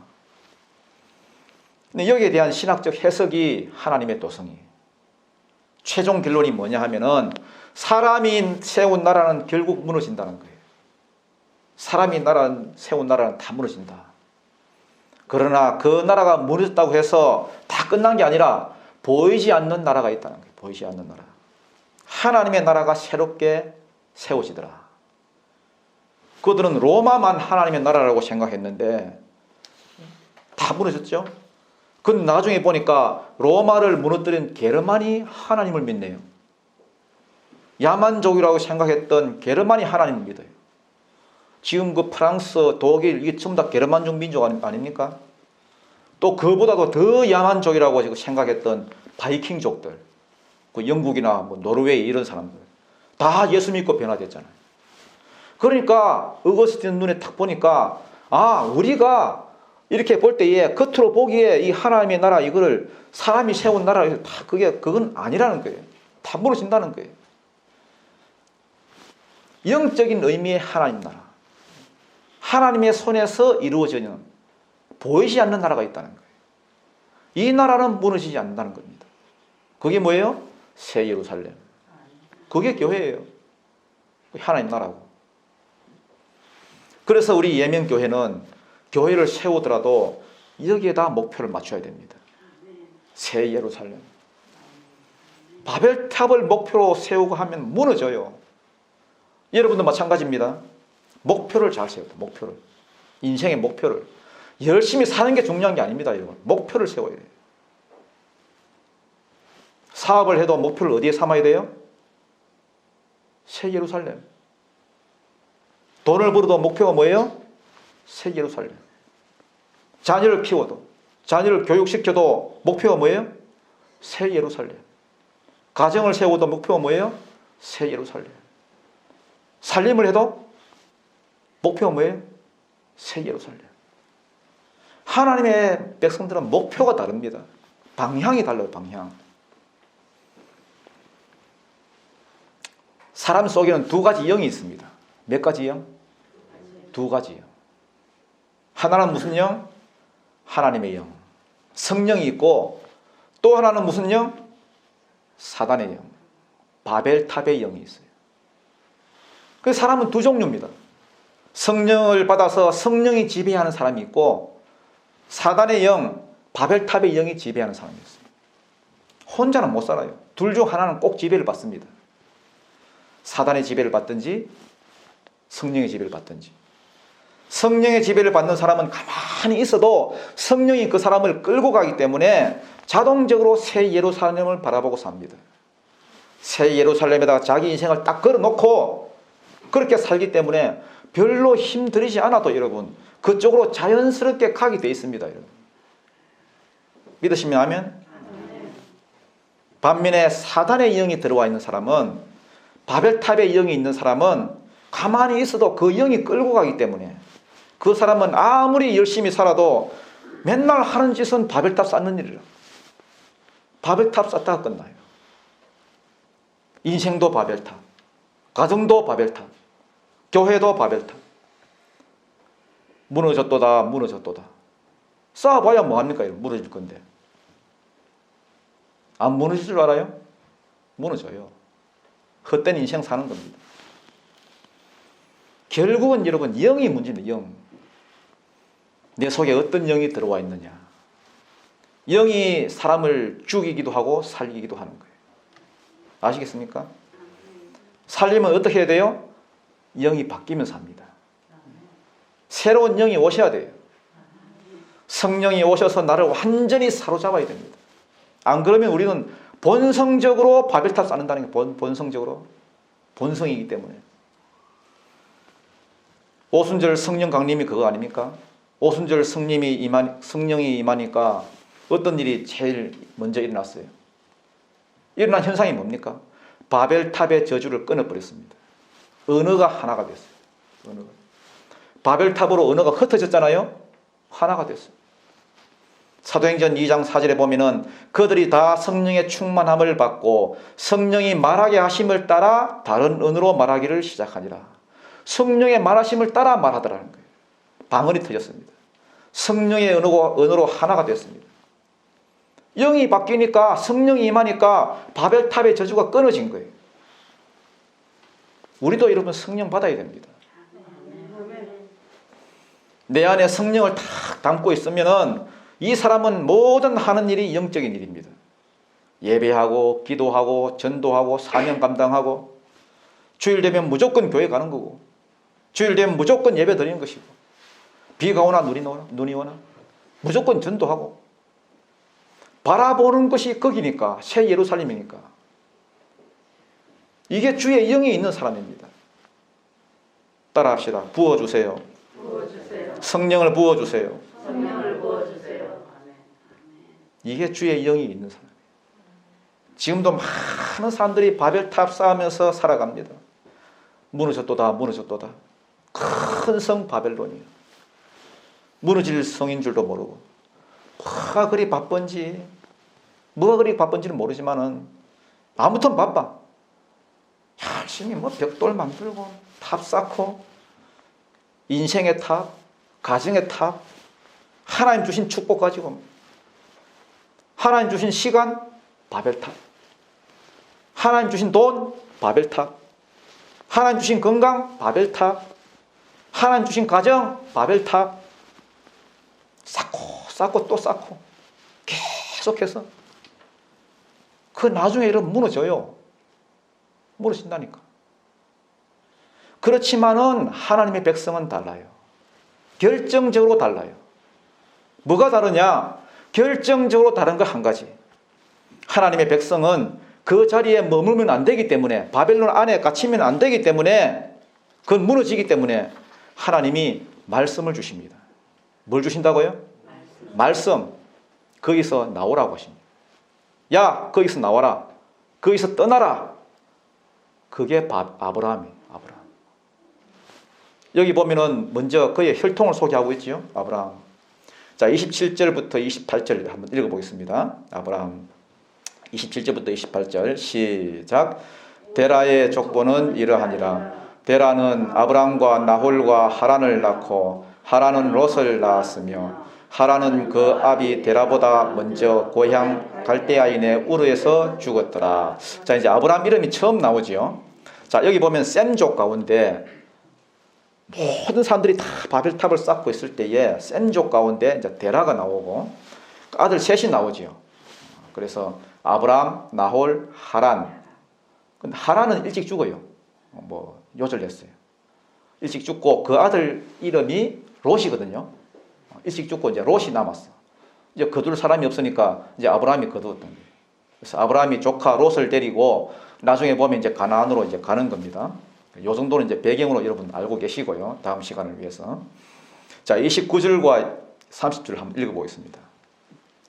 근데 여기에 대한 신학적 해석이 하나님의 도성이에요. 최종 결론이 뭐냐 하면은 사람이 세운 나라는 결국 무너진다는 거예요. 사람이 세운 나라는 다 무너진다. 그러나 그 나라가 무너졌다고 해서 다 끝난 게 아니라 보이지 않는 나라가 있다는 거예요. 보이지 않는 나라. 하나님의 나라가 새롭게 세워지더라. 그들은 로마만 하나님의 나라라고 생각했는데 다 무너졌죠. 근데 나중에 보니까 로마를 무너뜨린 게르만이 하나님을 믿네요. 야만족이라고 생각했던 게르만이 하나님을 믿어요. 지금 그 프랑스, 독일 이게 전부 다 게르만족 민족 아닙니까? 또 그보다도 더 야만족이라고 생각했던 바이킹족들, 그 영국이나 뭐 노르웨이 이런 사람들 다 예수 믿고 변화됐잖아요. 그러니까 어거스틴 눈에 딱 보니까 우리가 이렇게 볼 때에 겉으로 보기에 이 하나님의 나라 이거를 사람이 세운 나라 다 그건 아니라는 거예요. 다 무너진다는 거예요. 영적인 의미의 하나님 나라, 하나님의 손에서 이루어지는 보이지 않는 나라가 있다는 거예요. 이 나라는 무너지지 않는다는 겁니다. 그게 뭐예요? 새 예루살렘. 그게 교회예요. 하나님 나라고. 그래서 우리 예명교회는 교회를 세우더라도 여기에다 목표를 맞춰야 됩니다. 새 예루살렘. 바벨탑을 목표로 세우고 하면 무너져요. 여러분도 마찬가지입니다. 목표를 잘 세워야 돼요. 목표를. 인생의 목표를. 열심히 사는 게 중요한 게 아닙니다. 여러분. 목표를 세워야 돼요. 사업을 해도 목표를 어디에 삼아야 돼요? 새 예루살렘. 돈을 벌어도 목표가 뭐예요? 새 예루살렘. 자녀를 키워도, 자녀를 교육시켜도 목표가 뭐예요? 새 예루살렘. 가정을 세워도 목표가 뭐예요? 새 예루살렘. 살림을 해도 목표가 뭐예요? 새 예루살렘. 하나님의 백성들은 목표가 다릅니다. 방향이 달라요. 방향. 사람 속에는 두 가지 영이 있습니다. 몇 가지 영? 두 가지 영. 하나는 무슨 영? 하나님의 영. 성령이 있고, 또 하나는 무슨 영? 사단의 영. 바벨탑의 영이 있어요. 그 사람은 두 종류입니다. 성령을 받아서 성령이 지배하는 사람이 있고, 사단의 영, 바벨탑의 영이 지배하는 사람이 있어요. 혼자는 못 살아요. 둘 중 하나는 꼭 지배를 받습니다. 사단의 지배를 받든지 성령의 지배를 받든지. 성령의 지배를 받는 사람은 가만히 있어도 성령이 그 사람을 끌고 가기 때문에 자동적으로 새 예루살렘을 바라보고 삽니다. 새 예루살렘에다가 자기 인생을 딱 걸어놓고 그렇게 살기 때문에 별로 힘들이지 않아도 여러분 그쪽으로 자연스럽게 가게 돼 있습니다. 여러분. 믿으시면 아멘? 반면에 사단의 영이 들어와 있는 사람은, 바벨탑의 영이 있는 사람은 가만히 있어도 그 영이 끌고 가기 때문에 그 사람은 아무리 열심히 살아도 맨날 하는 짓은 바벨탑 쌓는 일이라. 바벨탑 쌓다가 끝나요. 인생도 바벨탑, 가정도 바벨탑, 교회도 바벨탑. 무너졌도다, 무너졌도다. 쌓아봐야 뭐합니까? 무너질 건데. 안 무너질 줄 알아요? 무너져요. 헛된 인생 사는 겁니다. 결국은 여러분 영이 문제입니다. 영. 내 속에 어떤 영이 들어와 있느냐. 영이 사람을 죽이기도 하고 살리기도 하는 거예요. 아시겠습니까? 살리면 어떻게 해야 돼요? 영이 바뀌면서 합니다. 새로운 영이 오셔야 돼요. 성령이 오셔서 나를 완전히 사로잡아야 됩니다. 안 그러면 우리는 본성적으로 바벨탑 쌓는다는 게 본성적으로 본성이기 때문에. 오순절 성령 강림이 그거 아닙니까? 오순절 성령이 임하니까 어떤 일이 제일 먼저 일어났어요? 일어난 현상이 뭡니까? 바벨탑의 저주를 끊어버렸습니다. 언어가 하나가 됐어요. 언어가. 바벨탑으로 언어가 흩어졌잖아요. 하나가 됐어요. 사도행전 2장 4절에 보면은 그들이 다 성령의 충만함을 받고 성령이 말하게 하심을 따라 다른 언어로 말하기를 시작하니라. 성령의 말하심을 따라 말하더라는 거예요. 방언이 터졌습니다. 성령의 언어로 하나가 됐습니다. 영이 바뀌니까, 성령이 임하니까 바벨탑의 저주가 끊어진 거예요. 우리도 여러분 성령 받아야 됩니다. 내 안에 성령을 탁 담고 있으면은 이 사람은 모든 하는 일이 영적인 일입니다. 예배하고 기도하고 전도하고 사명 감당하고, 주일 되면 무조건 교회 가는 거고, 주일 되면 무조건 예배 드리는 것이고, 비가 오나 눈이 오나 무조건 전도하고, 바라보는 것이 거기니까, 새 예루살렘이니까. 이게 주의 영이 있는 사람입니다. 따라합시다. 부어주세요. 부어주세요. 성령을 부어주세요. 성령을 부어주세요. 이게 주의 영이 있는 사람이에요. 지금도 많은 사람들이 바벨탑 쌓으면서 살아갑니다. 무너졌도다, 무너졌도다. 큰 성 바벨론이에요. 무너질 성인 줄도 모르고, 뭐가 그리 바쁜지는 모르지만은 아무튼 바빠. 열심히 벽돌 만들고 탑 쌓고, 인생의 탑, 가정의 탑, 하나님 주신 축복 가지고, 하나님 주신 시간, 바벨탑. 하나님 주신 돈, 바벨탑. 하나님 주신 건강, 바벨탑. 하나님 주신 가정, 바벨탑. 쌓고 또 쌓고 계속해서 그 나중에 이러면 무너져요. 무너진다니까. 그렇지만은 하나님의 백성은 달라요. 결정적으로 달라요. 뭐가 다르냐? 결정적으로 다른 거 한 가지. 하나님의 백성은 그 자리에 머물면 안 되기 때문에, 바벨론 안에 갇히면 안 되기 때문에, 그건 무너지기 때문에 하나님이 말씀을 주십니다. 뭘 주신다고요? 말씀. 거기서 나오라고 하십니다. 야, 거기서 나와라. 거기서 떠나라. 그게 아브라함이에요. 아브라함. 여기 보면은 먼저 그의 혈통을 소개하고 있지요. 아브라함. 자, 27절부터 28절 한번 읽어보겠습니다. 아브라함 27절부터 28절 시작. 데라의 족보는 이러하니라. 데라는 아브람과 나홀과 하란을 낳고 하란은 롯을 낳았으며 하란은 그 아비 데라보다 먼저 고향 갈대아인의 우르에서 죽었더라. 자, 이제 아브람 이름이 처음 나오죠. 자, 여기 보면 셈족 가운데 모든 사람들이 다 바벨탑을 쌓고 있을 때에 셈족 가운데 이제 데라가 나오고 아들 셋이 나오죠. 그래서 아브람, 나홀, 하란. 근데 하란은 일찍 죽어요. 뭐 요절됐어요. 일찍 죽고 그 아들 이름이 롯이거든요. 일찍 죽고 이제 롯이 남았어. 이제 거둘 사람이 없으니까 이제 아브라함이 거두었던 거예요. 그래서 아브라함이 조카 롯을 데리고 나중에 보면 이제 가나안으로 이제 가는 겁니다. 요 정도는 이제 배경으로 여러분 알고 계시고요. 다음 시간을 위해서. 자, 29절과 30절 한번 읽어보겠습니다.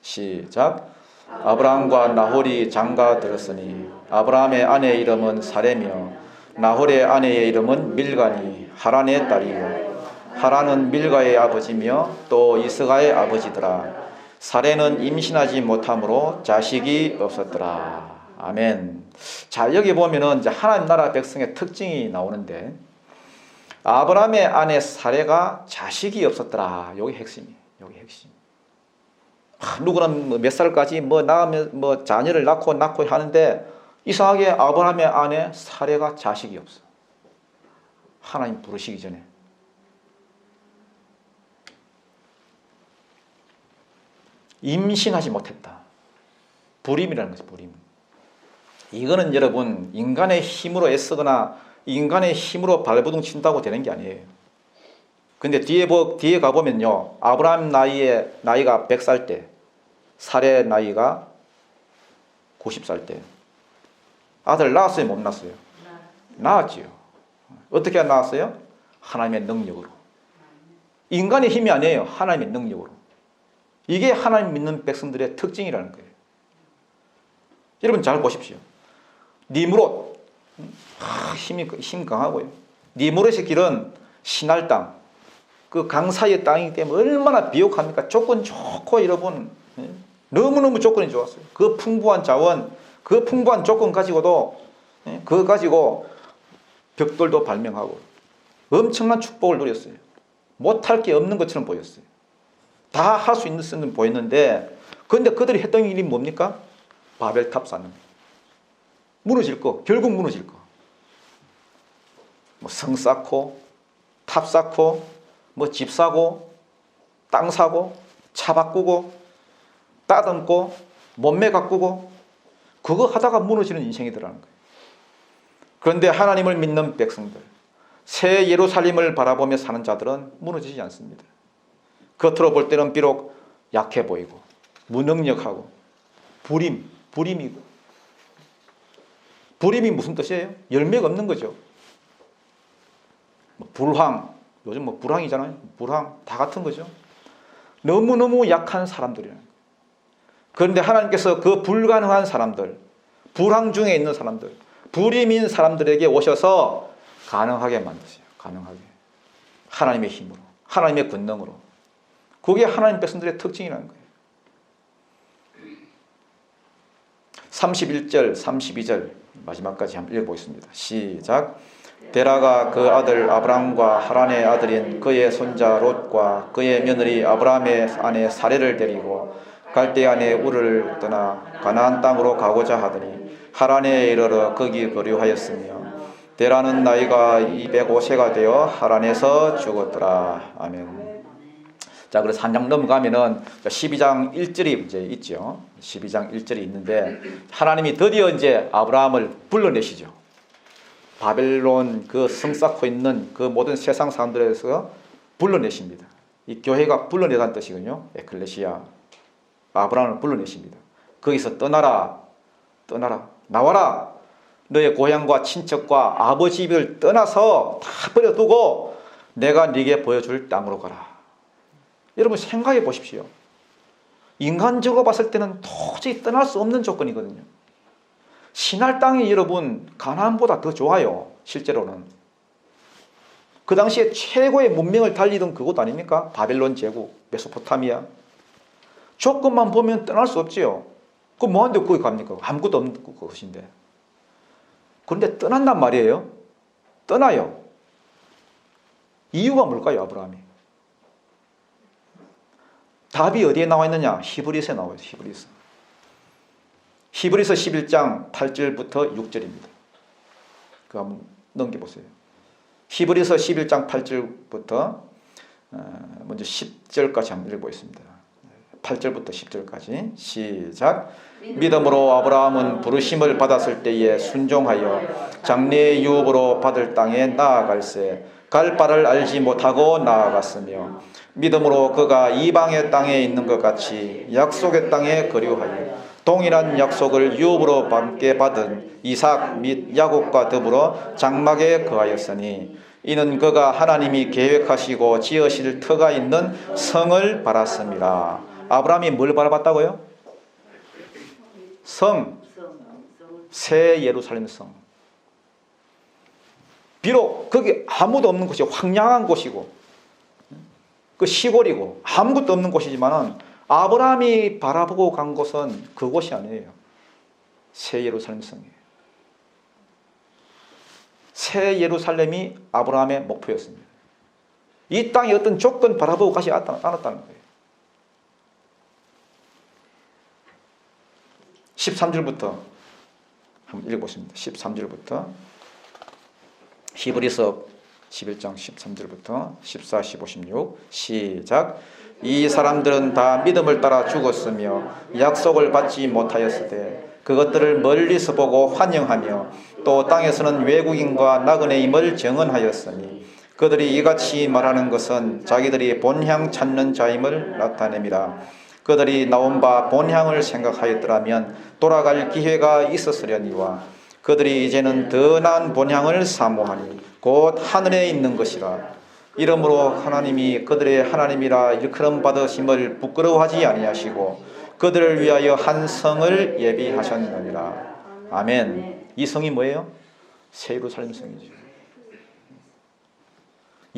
시작. 아브라함과 나홀이 장가 들었으니 아브라함의 아내의 이름은 사레며 나홀의 아내의 이름은 밀가니 하란의 딸이요 하란은 밀가의 아버지며 또 이스가의 아버지더라. 사레는 임신하지 못함으로 자식이 없었더라. 아멘. 자, 여기 보면은 이제 하나님 나라 백성의 특징이 나오는데 아브라함의 아내 사레가 자식이 없었더라. 여기 핵심이에요. 여기 핵심. 누구는 뭐 몇 살까지 낳으면 자녀를 낳고 하는데 이상하게 아브라함의 아내 사레가 자식이 없어. 하나님 부르시기 전에. 임신하지 못했다. 불임이라는 것이 불임. 이거는 여러분 인간의 힘으로 애쓰거나 인간의 힘으로 발버둥 친다고 되는 게 아니에요. 근데 뒤에 가보면요. 아브라함 나이가 100살 때, 사레 나이가 90살 때. 아들 낳았어요? 못 낳았어요? 낳았지요. 어떻게 낳았어요? 하나님의 능력으로. 인간의 힘이 아니에요. 하나님의 능력으로. 이게 하나님 믿는 백성들의 특징이라는 거예요. 여러분 잘 보십시오. 니므롯, 힘 강하고요. 니므롯의 길은 신할 땅, 그 강사의 땅이기 때문에 얼마나 비옥합니까? 조건 좋고 여러분 너무너무 조건이 좋았어요. 그 풍부한 자원, 그 풍부한 조건 가지고도 그거 가지고 벽돌도 발명하고 엄청난 축복을 누렸어요. 못할 게 없는 것처럼 보였어요. 다 할 수 있는 것처럼 보였는데 그런데 그들이 했던 일이 뭡니까? 바벨탑 쌓는 거예요. 무너질 거, 결국 무너질 거. 뭐 성 쌓고 탑 쌓고 뭐 집 사고 땅 사고 차 바꾸고 따듬고 몸매 가꾸고 그거 하다가 무너지는 인생이더라는 거예요. 그런데 하나님을 믿는 백성들, 새 예루살렘을 바라보며 사는 자들은 무너지지 않습니다. 겉으로 볼 때는 비록 약해 보이고 무능력하고 불임이고. 불임이 무슨 뜻이에요? 열매가 없는 거죠. 불황, 요즘 불황이잖아요. 불황 다 같은 거죠. 너무너무 약한 사람들이에요. 그런데 하나님께서 그 불가능한 사람들, 불황 중에 있는 사람들, 불임인 사람들에게 오셔서 가능하게 만드세요. 가능하게. 하나님의 힘으로, 하나님의 권능으로. 그게 하나님 백성들의 특징이라는 거예요. 31절, 32절 마지막까지 한번 읽어보겠습니다. 시작. 데라가 그 아들 아브람과 하란의 아들인 그의 손자 롯과 그의 며느리 아브람의 아내 사레를 데리고 갈대아인의 우르를 떠나 가나안 땅으로 가고자 하더니 하란에 이르러 거기 거류하였으며 데라는 나이가 205세가 되어 하란에서 죽었더라. 아멘. 자, 그래서 한 장 넘어가면은 12장 1절이 이제 있죠. 12장 1절이 있는데 하나님이 드디어 이제 아브라함을 불러내시죠. 바벨론 그 성 쌓고 있는 그 모든 세상 사람들에서 불러내십니다. 이 교회가 불러내다는 뜻이군요. 에클레시아. 아브라함을 불러내십니다. 거기서 떠나라. 나와라. 너의 고향과 친척과 아버지 집을 떠나서 다 버려두고 내가 네게 보여줄 땅으로 가라. 여러분 생각해 보십시오. 인간적으로 봤을 때는 도저히 떠날 수 없는 조건이거든요. 신할 땅이 여러분 가나안보다 더 좋아요. 실제로는. 그 당시에 최고의 문명을 달리던 그곳 아닙니까? 바벨론 제국, 메소포타미아. 조건만 보면 떠날 수 없지요. 그럼 뭐하는데 거기 갑니까? 아무것도 없는 것인데. 그런데 떠난단 말이에요. 떠나요. 이유가 뭘까요, 아브라함이? 답이 어디에 나와 있느냐? 히브리서에 나와 있어요. 히브리서. 히브리서 11장 8절부터 6절입니다. 그거 한번 넘겨보세요. 히브리서 11장 8절부터 먼저 10절까지 한번 읽어보겠습니다. 8절부터 10절까지 시작. 믿음으로 아브라함은 부르심을 받았을 때에 순종하여 장래의 유업으로 받을 땅에 나아갈새 갈 바를 알지 못하고 나아갔으며 믿음으로 그가 이방의 땅에 있는 것 같이 약속의 땅에 거류하여 동일한 약속을 유업으로 함께 받은 이삭 및 야곱과 더불어 장막에 거하였으니 이는 그가 하나님이 계획하시고 지으실 터가 있는 성을 바랐습니다. 아브라함이 뭘 바라봤다고요? 성, 새 예루살렘 성. 비록 거기 아무도 없는 곳이 황량한 곳이고 그 시골이고 아무것도 없는 곳이지만 아브라함이 바라보고 간 곳은 그곳이 아니에요. 새 예루살렘 성이에요. 새 예루살렘이 아브라함의 목표였습니다. 이 땅에 어떤 조건 바라보고 가지 않았다는 거예요. 13절부터 한번 읽어보십니다. 13절부터 히브리서 11장 13절부터 14, 15, 16 시작. 이 사람들은 다 믿음을 따라 죽었으며 약속을 받지 못하였으되 그것들을 멀리서 보고 환영하며 또 땅에서는 외국인과 나그네임을 증언하였으니 그들이 이같이 말하는 것은 자기들이 본향 찾는 자임을 나타냅니다. 그들이 나온 바 본향을 생각하였더라면 돌아갈 기회가 있었으려니와 그들이 이제는 더 나은 본향을 사모하니 곧 하늘에 있는 것이라. 이러므로 하나님이 그들의 하나님이라 일컬음 받으심을 부끄러워하지 아니하시고 그들을 위하여 한 성을 예비하셨느니라. 아멘. 이 성이 뭐예요? 새 예루살렘 성이죠.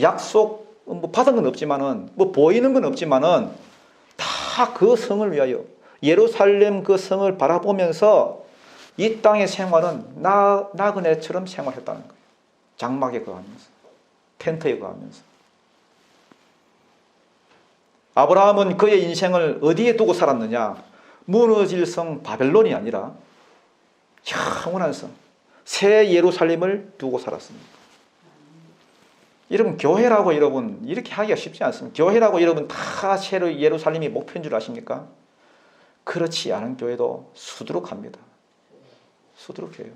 약속 뭐 받은 건 없지만은 뭐 보이는 건 없지만은 다 그 성을 위하여 예루살렘 그 성을 바라보면서 이 땅의 생활은 나그네처럼 생활했다는 거예요. 장막에 거하면서 텐트에 거하면서. 아브라함은 그의 인생을 어디에 두고 살았느냐? 무너질 성 바벨론이 아니라 영원한 성 새 예루살렘을 두고 살았습니다. 여러분 교회라고 여러분 이렇게 하기가 쉽지 않습니다. 교회라고 여러분 다 새 예루살렘이 목표인 줄 아십니까? 그렇지 않은 교회도 수두룩합니다. 수두룩해요.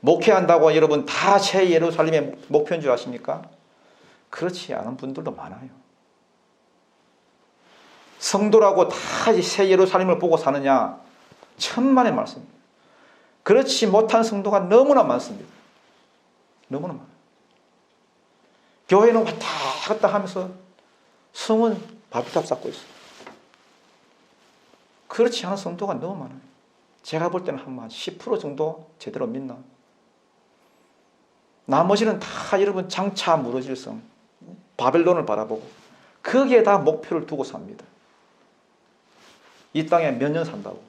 목회한다고 여러분 다 새 예루살렘의 목표인 줄 아십니까? 그렇지 않은 분들도 많아요. 성도라고 다 새 예루살렘을 보고 사느냐? 천만의 말씀입니다. 그렇지 못한 성도가 너무나 많습니다. 너무나 많아요. 교회는 왔다 갔다 하면서 성은 바벨탑 쌓고 있어요. 그렇지 않은 성도가 너무 많아요. 제가 볼 때는 한 10% 정도 제대로 믿나. 나머지는 다 여러분 장차 무너질 성 바벨론을 바라보고 거기에 다 목표를 두고 삽니다. 이 땅에 몇 년 산다고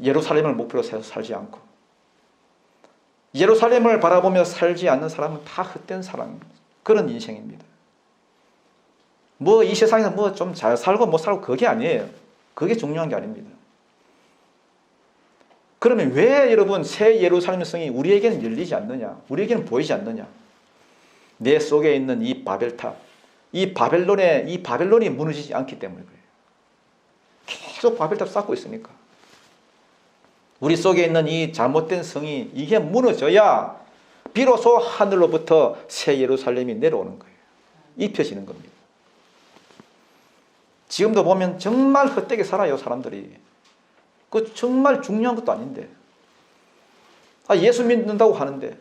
예루살렘을 목표로 세워서 살지 않고 예루살렘을 바라보며 살지 않는 사람은 다 헛된 사람, 그런 인생입니다. 뭐 이 세상에서 뭐 좀 잘 살고 못 살고 그게 아니에요. 그게 중요한 게 아닙니다. 그러면 왜 여러분 새 예루살렘 성이 우리에게는 열리지 않느냐? 우리에게는 보이지 않느냐? 내 속에 있는 이 바벨탑, 이 바벨론이 무너지지 않기 때문에 그래요. 계속 바벨탑 쌓고 있으니까. 우리 속에 있는 이 잘못된 성이 이게 무너져야 비로소 하늘로부터 새 예루살렘이 내려오는 거예요. 입혀지는 겁니다. 지금도 보면 정말 헛되게 살아요, 사람들이. 그 정말 중요한 것도 아닌데. 예수 믿는다고 하는데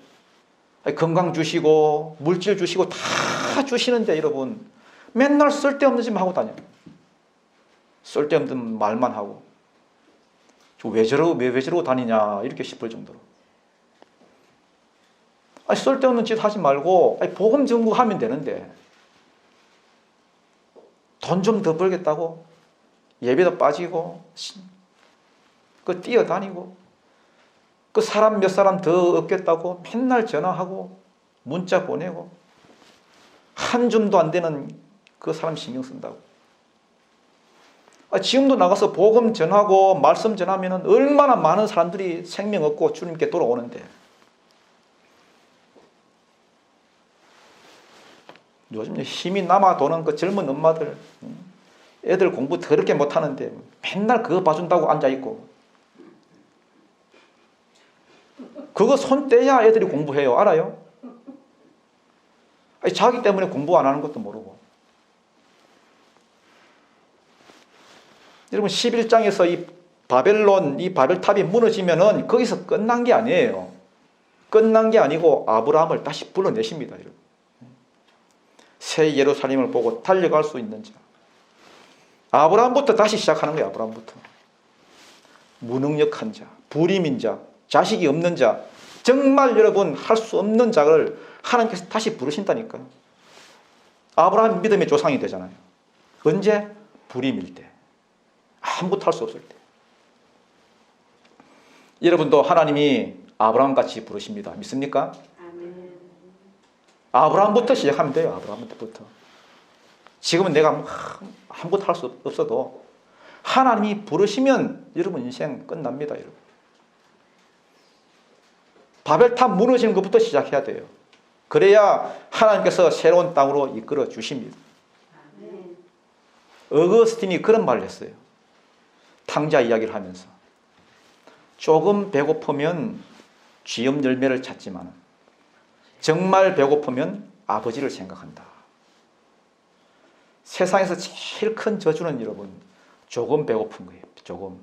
건강 주시고 물질 주시고 다 주시는데 여러분 맨날 쓸데없는 짓만 하고 다녀요. 쓸데없는 말만 하고. 왜 저러고 다니냐 이렇게 싶을 정도로. 쓸데없는 짓 하지 말고 복음 전구하면 되는데 돈 좀 더 벌겠다고 예배도 빠지고 그 뛰어다니고 그 사람 몇 사람 더 얻겠다고 맨날 전화하고 문자 보내고 한 줌도 안 되는 그 사람 신경 쓴다고. 지금도 나가서 복음 전하고 말씀 전하면 얼마나 많은 사람들이 생명 얻고 주님께 돌아오는데, 요즘 힘이 남아도는 그 젊은 엄마들, 애들 공부 더럽게 못하는데 맨날 그거 봐준다고 앉아있고, 그거 손 떼야 애들이 공부해요. 알아요? 자기 때문에 공부 안 하는 것도 모르고. 여러분 11장에서 이 바벨론, 이 바벨탑이 무너지면은 거기서 끝난 게 아니에요. 끝난 게 아니고 아브라함을 다시 불러내십니다. 여러분. 새 예루살렘을 보고 달려갈 수 있는 자. 아브라함부터 다시 시작하는 거예요. 아브라함부터. 무능력한 자, 불임인 자, 자식이 없는 자, 정말 여러분 할 수 없는 자를 하나님께서 다시 부르신다니까요. 아브라함 믿음의 조상이 되잖아요. 언제? 불임일 때. 아무것도 할 수 없을 때. 여러분도 하나님이 아브라함같이 부르십니다. 믿습니까? 아멘. 아브라함부터 시작하면 돼요. 아브라함부터. 지금은 내가 아무것도 할 수 없어도 하나님이 부르시면 여러분 인생 끝납니다. 여러분. 바벨탑 무너지는 것부터 시작해야 돼요. 그래야 하나님께서 새로운 땅으로 이끌어 주십니다. 아멘. 어거스틴이 그런 말을 했어요. 탕자 이야기를 하면서, 조금 배고프면 쥐염 열매를 찾지만 정말 배고프면 아버지를 생각한다. 세상에서 제일 큰 저주는 여러분 조금 배고픈 거예요. 조금.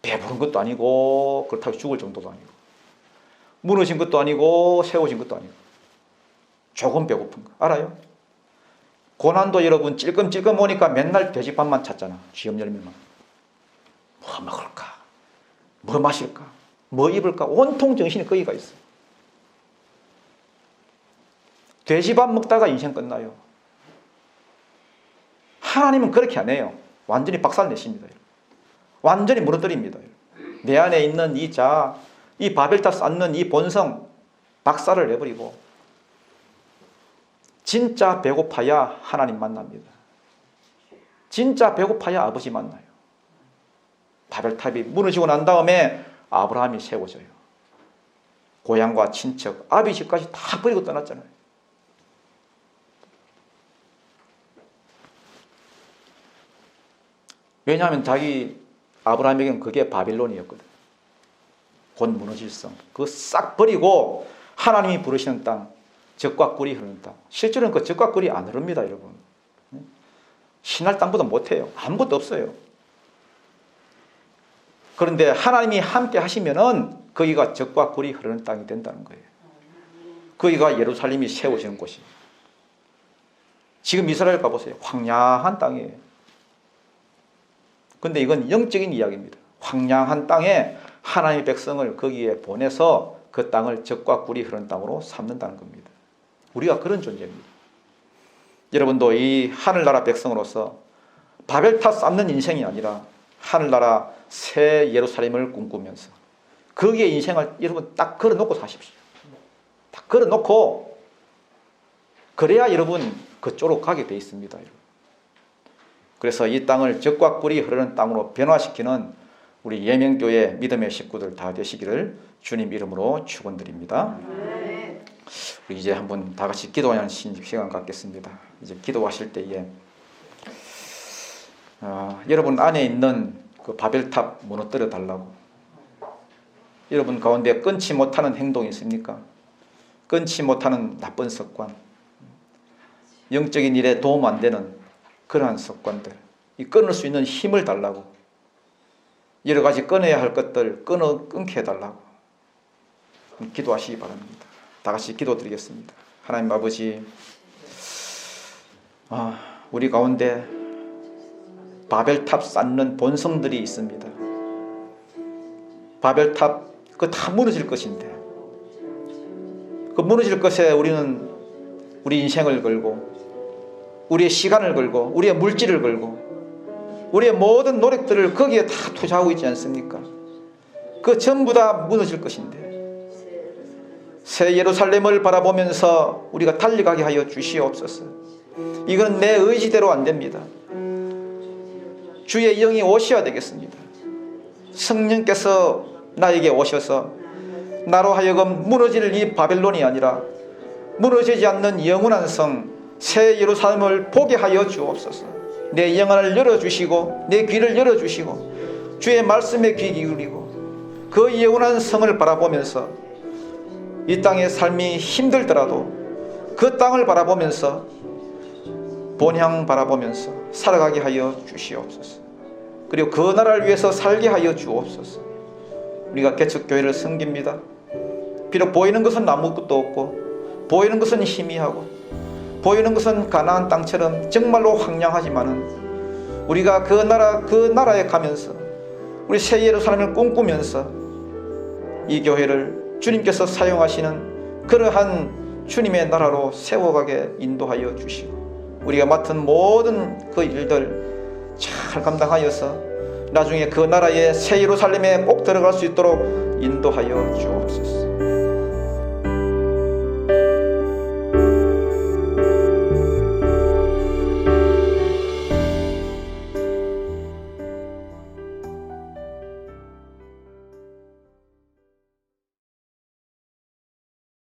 배부른 것도 아니고 그렇다고 죽을 정도도 아니고 무너진 것도 아니고 세워진 것도 아니고 조금 배고픈 거. 알아요? 고난도 여러분 찔끔찔끔 오니까 맨날 돼지밥만 찾잖아. 쥐염 열매만. 뭐 먹을까? 뭐 마실까? 뭐 입을까? 온통 정신이 거기가 있어. 돼지밥 먹다가 인생 끝나요. 하나님은 그렇게 안 해요. 완전히 박살내십니다. 완전히 무너뜨립니다. 내 안에 있는 이 자, 이 바벨탑 쌓는 이 본성 박살을 내버리고 진짜 배고파야 하나님 만납니다. 진짜 배고파야 아버지 만나요. 바벨탑이 무너지고 난 다음에 아브라함이 세워져요. 고향과 친척, 아비 집까지 다 버리고 떠났잖아요. 왜냐하면 아브라함에게는 그게 바빌론이었거든. 곧 무너질 성. 그거 싹 버리고 하나님이 부르시는 땅, 젖과 꿀이 흐르는 땅. 실제로는 그 젖과 꿀이 안 흐릅니다, 여러분. 신할 땅보다 못해요. 아무것도 없어요. 그런데 하나님이 함께 하시면은 거기가 젖과 꿀이 흐르는 땅이 된다는 거예요. 거기가 예루살렘이 세워지는 곳이에요. 지금 이스라엘 가보세요. 황량한 땅이에요. 근데 이건 영적인 이야기입니다. 황량한 땅에 하나님의 백성을 거기에 보내서 그 땅을 젖과 꿀이 흐르는 땅으로 삼는다는 겁니다. 우리가 그런 존재입니다. 여러분도 이 하늘나라 백성으로서 바벨탑 쌓는 인생이 아니라 하늘나라 새 예루살렘을 꿈꾸면서 거기에 인생을 여러분 딱 걸어놓고 사십시오. 딱 걸어놓고 그래야 여러분 그쪽으로 가게 돼 있습니다. 여러분. 그래서 이 땅을 젖과 꿀이 흐르는 땅으로 변화시키는 우리 예명교회 믿음의 식구들 다 되시기를 주님 이름으로 축원드립니다. 우리 이제 한번 다 같이 기도하는 시간 갖겠습니다. 이제 기도하실 때에 여러분 안에 있는 그 바벨탑 무너뜨려 달라고. 여러분 가운데 끊지 못하는 행동이 있습니까? 끊지 못하는 나쁜 습관, 영적인 일에 도움 안 되는 그러한 습관들, 이 끊을 수 있는 힘을 달라고. 여러 가지 끊어야 할 것들 끊게 해달라고 기도하시기 바랍니다. 다 같이 기도드리겠습니다. 하나님 아버지, 우리 가운데 바벨탑 쌓는 본성들이 있습니다. 바벨탑 그거 다 무너질 것인데 그 무너질 것에 우리는 우리 인생을 걸고 우리의 시간을 걸고 우리의 물질을 걸고 우리의 모든 노력들을 거기에 다 투자하고 있지 않습니까? 그 전부 다 무너질 것인데 새 예루살렘을 바라보면서 우리가 달려가게 하여 주시옵소서. 이건 내 의지대로 안 됩니다. 주의 영이 오셔야 되겠습니다. 성령께서 나에게 오셔서 나로 하여금 무너질 이 바벨론이 아니라 무너지지 않는 영원한 성 새 예루살렘을 보게 하여 주옵소서. 내 영안을 열어주시고 내 귀를 열어주시고 주의 말씀에 귀 기울이고 그 영원한 성을 바라보면서 이 땅의 삶이 힘들더라도 그 땅을 바라보면서 본향 바라보면서 살아가게 하여 주시옵소서. 그리고 그 나라를 위해서 살게 하여 주옵소서. 우리가 개척교회를 섬깁니다. 비록 보이는 것은 아무것도 없고 보이는 것은 희미하고 보이는 것은 가나안 땅처럼 정말로 황량하지만은 우리가 그 나라에 가면서 우리 새 예루살렘을 꿈꾸면서 이 교회를 주님께서 사용하시는 그러한 주님의 나라로 세워가게 인도하여 주시고 우리가 맡은 모든 그 일들 잘 감당하여서 나중에 그 나라의 새 예루살렘에 꼭 들어갈 수 있도록 인도하여 주옵소서.